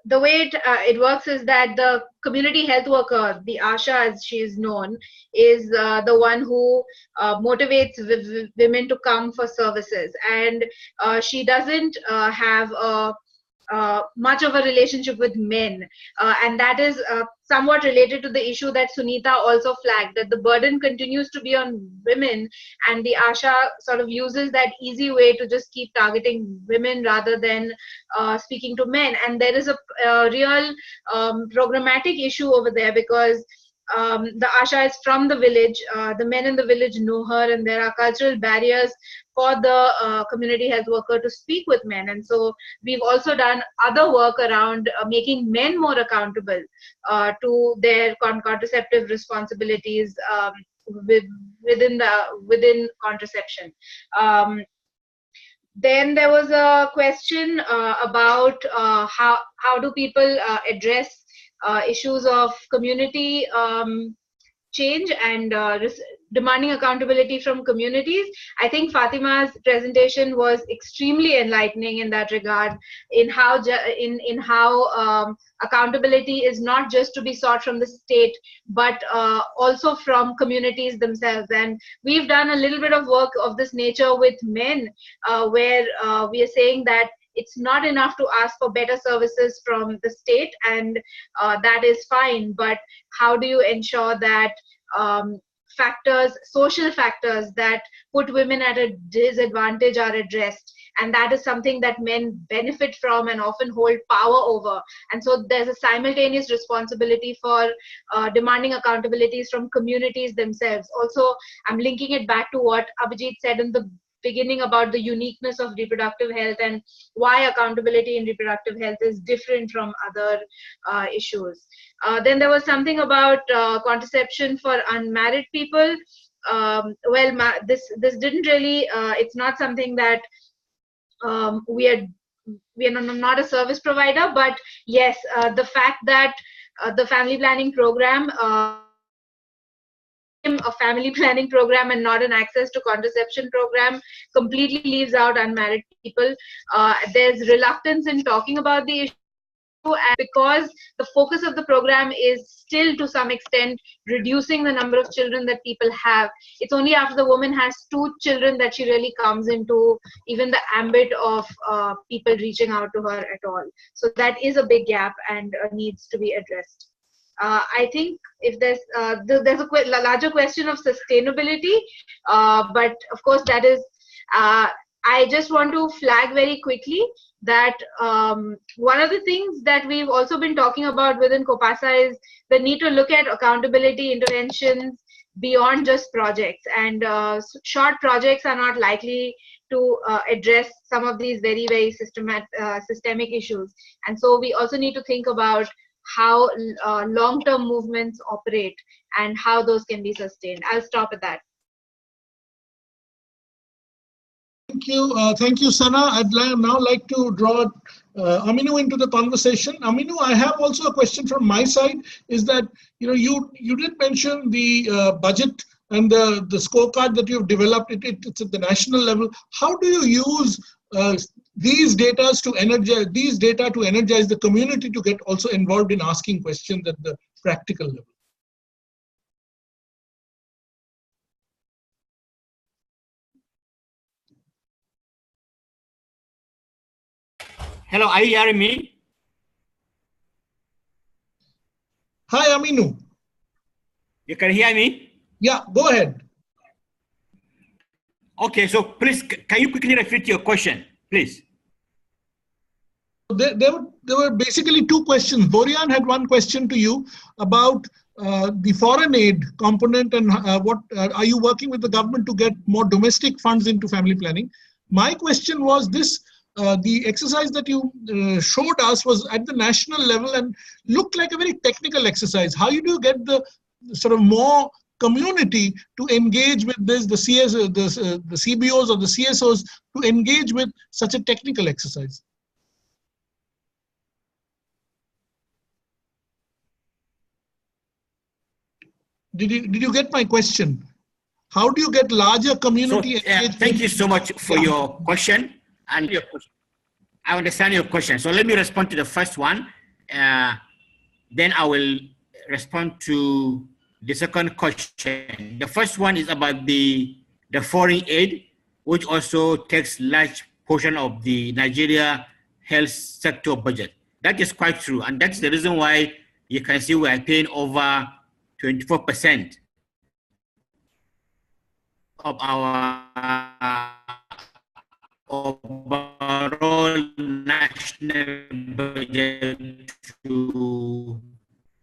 the way it works is that the community health worker, the ASHA as she is known, is the one who motivates women to come for services. And she doesn't have much of a relationship with men. And that is somewhat related to the issue that Sunita also flagged, that the burden continues to be on women, and the ASHA sort of uses that easy way to just keep targeting women rather than speaking to men. And there is a real programmatic issue over there, because the ASHA is from the village, the men in the village know her, and there are cultural barriers for the community health worker to speak with men. And so we've also done other work around making men more accountable to their contraceptive responsibilities within contraception. Then there was a question about how do people address issues of community change and demanding accountability from communities. I think Fatima's presentation was extremely enlightening in that regard, in how accountability is not just to be sought from the state, but also from communities themselves. And we've done a little bit of work of this nature with men, where we are saying that it's not enough to ask for better services from the state, and that is fine, but how do you ensure that social factors that put women at a disadvantage are addressed? And that is something that men benefit from and often hold power over. And so there's a simultaneous responsibility for demanding accountabilities from communities themselves. Also, I'm linking it back to what Abhijit said in the beginning about the uniqueness of reproductive health and why accountability in reproductive health is different from other issues. Then there was something about contraception for unmarried people. This didn't really, it's not something that we are not a service provider, but yes, the fact that the family planning program, a family planning program and not an access to contraception program, completely leaves out unmarried people. There's reluctance in talking about the issue, and because the focus of the program is still to some extent reducing the number of children that people have. It's only after the woman has 2 children that she really comes into even the ambit of people reaching out to her at all. So that is a big gap and needs to be addressed. I think if there's a larger question of sustainability, but of course that is, I just want to flag very quickly that one of the things that we've also been talking about within Copasah is the need to look at accountability interventions beyond just projects. And short projects are not likely to address some of these very, very systemic issues. And so we also need to think about how long-term movements operate and how those can be sustained. I'll stop at that. Thank you, Sana. I'd now like to draw Aminu into the conversation. Aminu, I have also a question from my side. Is that you did mention the budget and the scorecard that you've developed. It's at the national level. How do you use these data to energize the community to get also involved in asking questions at the practical level? Hello, are you hearing me? Hi, Aminu. You can hear me? Yeah, go ahead. Okay, so please, can you quickly repeat your question, please? There were basically two questions. Borian had one question to you about the foreign aid component and what are you working with the government to get more domestic funds into family planning? My question was this. The exercise that you showed us was at the national level and looked like a very technical exercise. How do you get the sort of more community to engage with this, the CBOs or the CSOs to engage with such a technical exercise? Did you get my question? How do you get larger community engagement? Thank you so much for your question. And I understand your question. So let me respond to the first one. Then I will respond to the second question. The first one is about the foreign aid, which also takes large portion of the Nigeria health sector budget. That is quite true. And that's the reason why you can see we are paying over 24% of our overall national budget to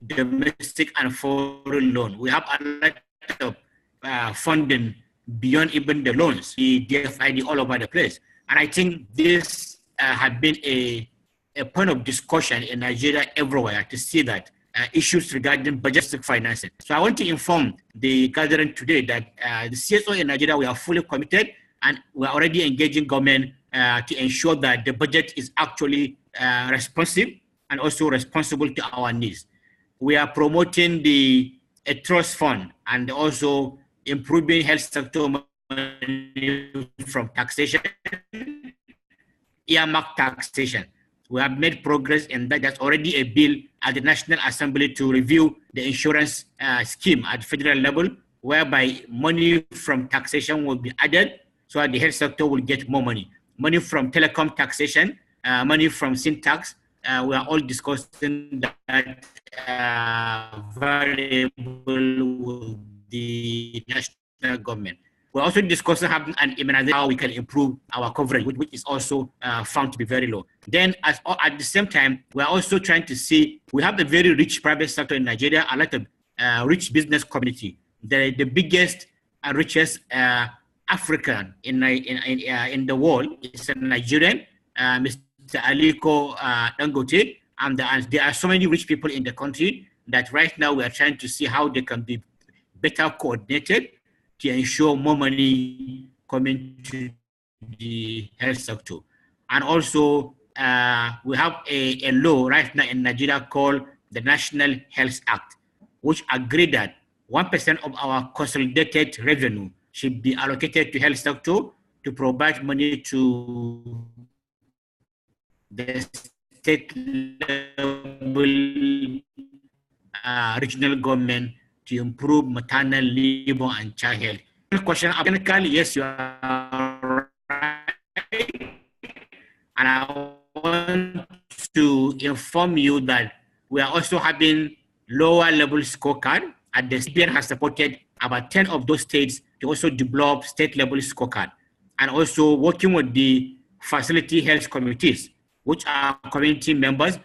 domestic and foreign loan. We have a lot of funding beyond even the loans, the DFID all over the place. And I think this has been a point of discussion in Nigeria everywhere to see that issues regarding budget financing. So I want to inform the gathering today that the CSO in Nigeria, we are fully committed and we are already engaging government to ensure that the budget is actually responsive and also responsible to our needs. We are promoting a trust fund and also improving health sector money from taxation, earmark taxation. We have made progress in that. There's already a bill at the National Assembly to review the insurance scheme at federal level, whereby money from taxation will be added so that the health sector will get more money. Money from telecom taxation, money from sin tax. We are all discussing that variable with the national government. We're also discussing having an immunization, how we can improve our coverage, which is also found to be very low. Then at the same time, we're also trying to see, we have a very rich private sector in Nigeria, a lot of rich business community. The biggest and richest African in the world is a Nigerian, Mr. Aliko Dangote, and there are so many rich people in the country that right now we are trying to see how they can be better coordinated to ensure more money coming to the health sector. And also, we have a law right now in Nigeria called the National Health Act, which agreed that 1% of our consolidated revenue should be allocated to health sector to provide money to the state level regional government to improve maternal, labor, and child health. Question, yes, you are right. And I want to inform you that we are also having lower level scorecard, and the CBN has supported about 10 of those states to also develop state level scorecard, and also working with the facility health committees, which are community members,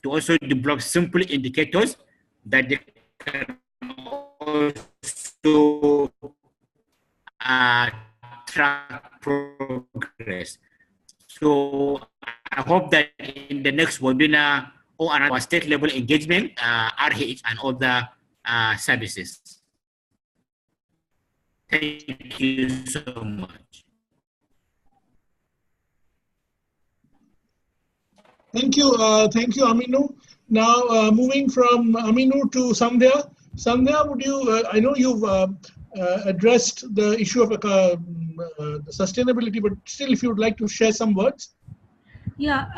to also develop simple indicators that they can also track progress. So I hope that in the next webinar or our state level engagement, RH and other services. Thank you so much. Thank you, Aminu. Now, moving from Aminu to Sandhya. Sandhya, would you? I know you've addressed the issue of the sustainability, but still, if you would like to share some words. Yeah,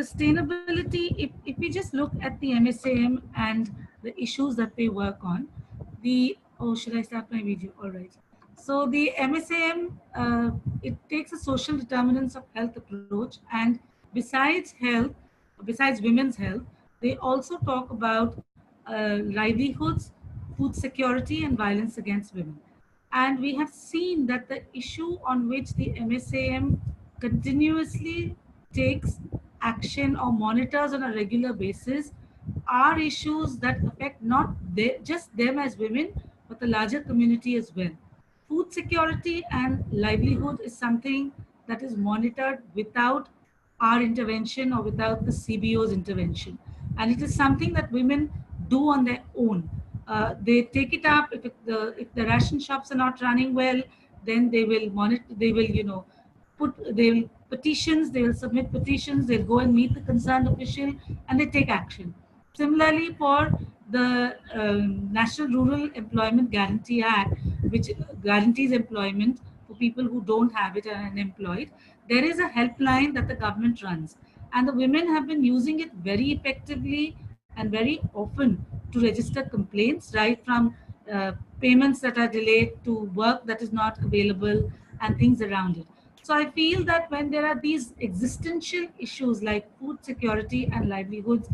sustainability, if we just look at the MSAM and the issues that they work on, should I start my video? All right. So the MSAM, it takes a social determinants of health approach, and besides health, besides women's health, they also talk about livelihoods, food security, and violence against women. And we have seen that the issue on which the MSAM continuously takes action or monitors on a regular basis are issues that affect not just them as women, but the larger community as well. Food security and livelihood is something that is monitored without our intervention or without the CBO's intervention. And it is something that women do on their own. They take it up. If the ration shops are not running well, then they will monitor. They will, they will petitions. They will submit petitions. They'll go and meet the concerned official, and they take action. Similarly, for the National Rural Employment Guarantee Act, which guarantees employment for people who don't have it and are unemployed, there is a helpline that the government runs, and the women have been using it very effectively and very often to register complaints, right from payments that are delayed to work that is not available and things around it. So I feel that when there are these existential issues like food security and livelihoods,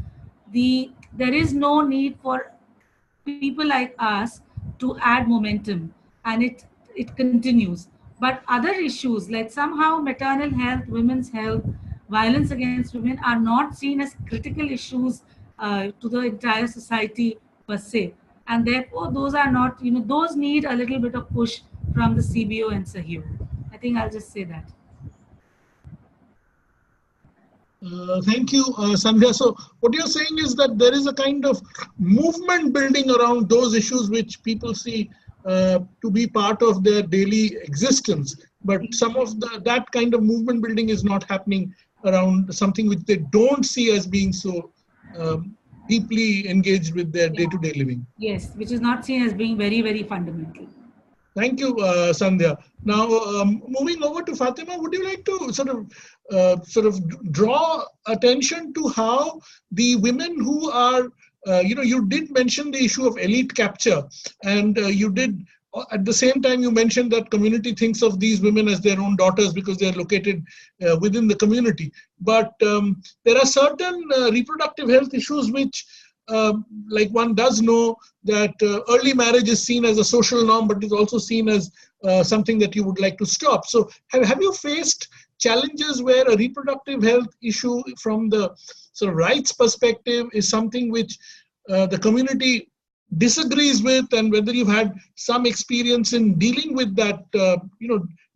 there is no need for people like us to add momentum, and it continues. But other issues like somehow maternal health, women's health, violence against women are not seen as critical issues to the entire society per se, and therefore those are not, those need a little bit of push from the CBO and SAHAYOG. I think I'll just say that. Thank you, Sandhya. So what you're saying is that there is a kind of movement building around those issues which people see to be part of their daily existence, but some of that kind of movement building is not happening around something which they don't see as being so deeply engaged with their day-to-day living. Yes, which is not seen as being very, very fundamental. Thank you, Sandhya. Now, moving over to Fatima, would you like to sort of draw attention to how the women who are, you did mention the issue of elite capture, and you did, at the same time, you mentioned that community thinks of these women as their own daughters because they are located within the community. But there are certain reproductive health issues which, like one does know that early marriage is seen as a social norm, but is also seen as something that you would like to stop. So have you faced challenges where a reproductive health issue from the sort of rights perspective is something which the community disagrees with, and whether you've had some experience in dealing with that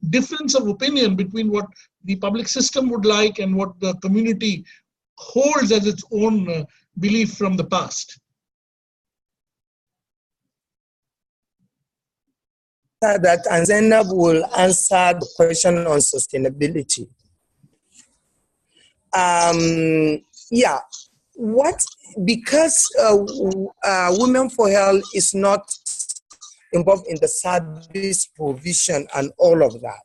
difference of opinion between what the public system would like and what the community holds as its own belief from the past? That and Zainab will answer the question on sustainability. Because Women for Health is not involved in the service provision and all of that.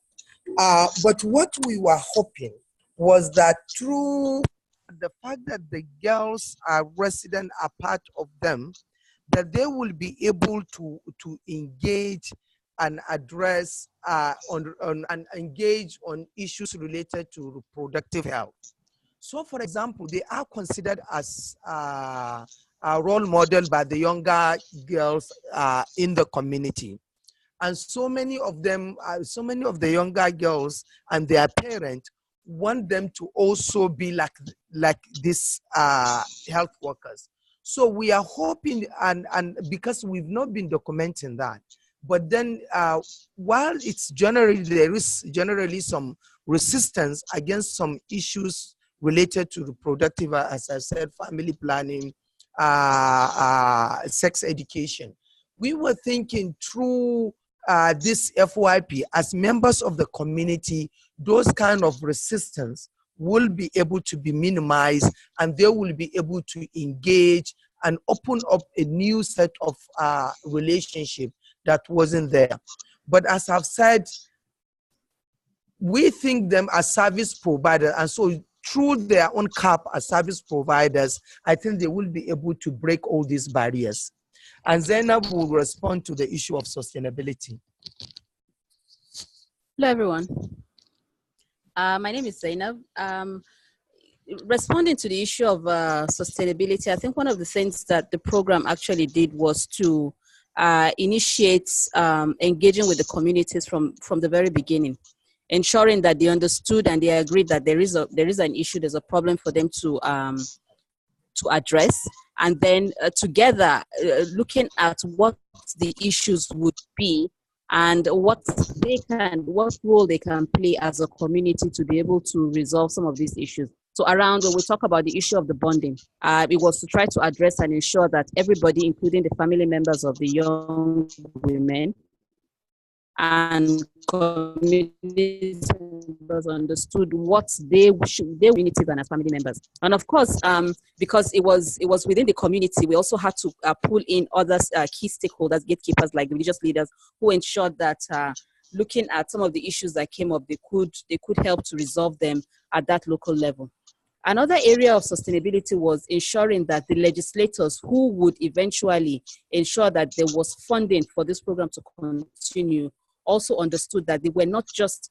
But what we were hoping was that through the fact that the girls are resident, are part of them, that they will be able to engage and address and engage on issues related to reproductive health. So, for example, they are considered as a role model by the younger girls in the community. And so many of them, so many of the younger girls and their parents want them to also be like these health workers. So we are hoping, and because we've not been documenting that But then while it's there is generally some resistance against some issues related to reproductive, as I said, family planning, sex education. We were thinking through this FYP, as members of the community, those kind of resistance will be able to be minimized, and they will be able to engage and open up a new set of relationship that wasn't there. But as I've said, we think them as service providers, and so through their own cap as service providers, I think they will be able to break all these barriers. And Zainab will respond to the issue of sustainability. Hello, everyone. My name is Zainab. Responding to the issue of sustainability, I think one of the things that the program actually did was to initiate engaging with the communities from the very beginning, ensuring that they understood and they agreed that there is an issue, there's a problem for them to address, and then together looking at what the issues would be and what role they can play as a community to be able to resolve some of these issues. So around when we talk about the issue of the bonding, it was to try to address and ensure that everybody, including the family members of the young women and community members, understood what they communities and as family members. And of course, because it was within the community, we also had to pull in other key stakeholders, gatekeepers like the religious leaders, who ensured that looking at some of the issues that came up, they could help to resolve them at that local level. Another area of sustainability was ensuring that the legislators who would eventually ensure that there was funding for this program to continue also understood that they were not just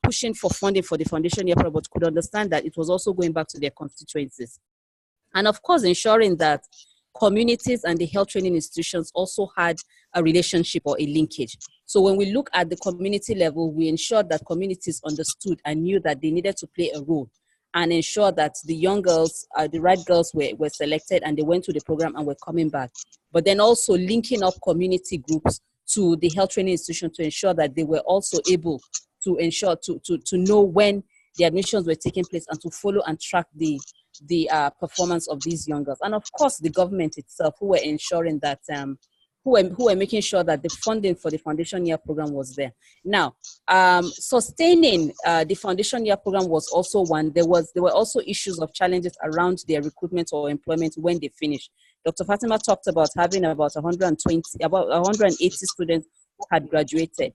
pushing for funding for the foundation year program, but could understand that it was also going back to their constituencies. And of course, ensuring that communities and the health training institutions also had a relationship or a linkage. So when we look at the community level, we ensured that communities understood and knew that they needed to play a role and ensure that the young girls, the right girls were selected and they went to the program and were coming back. But then also linking up community groups to the health training institution to ensure that they were also able to ensure to know when the admissions were taking place and to follow and track the performance of these young girls. And of course, the government itself, who were ensuring that who were making sure that the funding for the foundation year program was there. Now, sustaining the foundation year program was also one. There were also issues of challenges around their recruitment or employment when they finished. Dr. Fatima talked about having about 180 students who had graduated.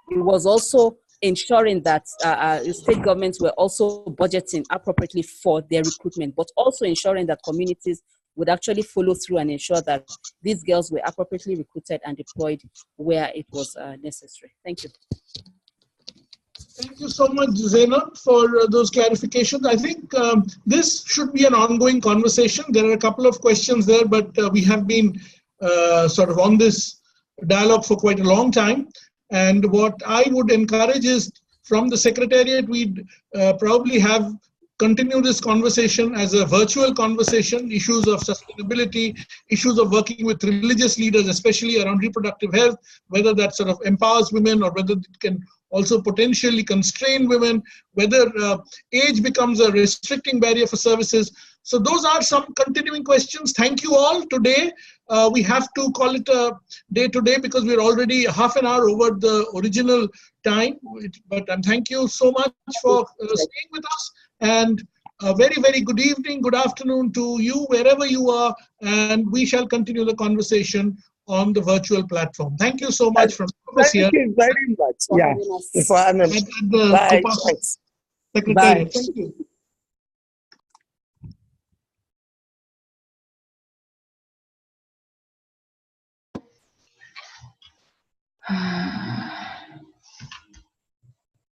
It was also ensuring that state governments were also budgeting appropriately for their recruitment, but also ensuring that communities would actually follow through and ensure that these girls were appropriately recruited and deployed where it was necessary. Thank you. Thank you so much, Zainab, for those clarifications. I think this should be an ongoing conversation. There are a couple of questions there, but we have been sort of on this dialogue for quite a long time. And what I would encourage is from the Secretariat, we'd probably continue this conversation as a virtual conversation, issues of sustainability, issues of working with religious leaders, especially around reproductive health, whether that sort of empowers women or whether it can also potentially constrain women, whether age becomes a restricting barrier for services. So those are some continuing questions. Thank you all today. We have to call it a day today because we're already half an hour over the original time. But thank you so much for staying with us. And a very, very good evening, good afternoon to you, wherever you are. And we shall continue the conversation on the virtual platform. Thank you so much from us here. Thank you very much. Yeah. Bye. Bye. Thank you. Bye.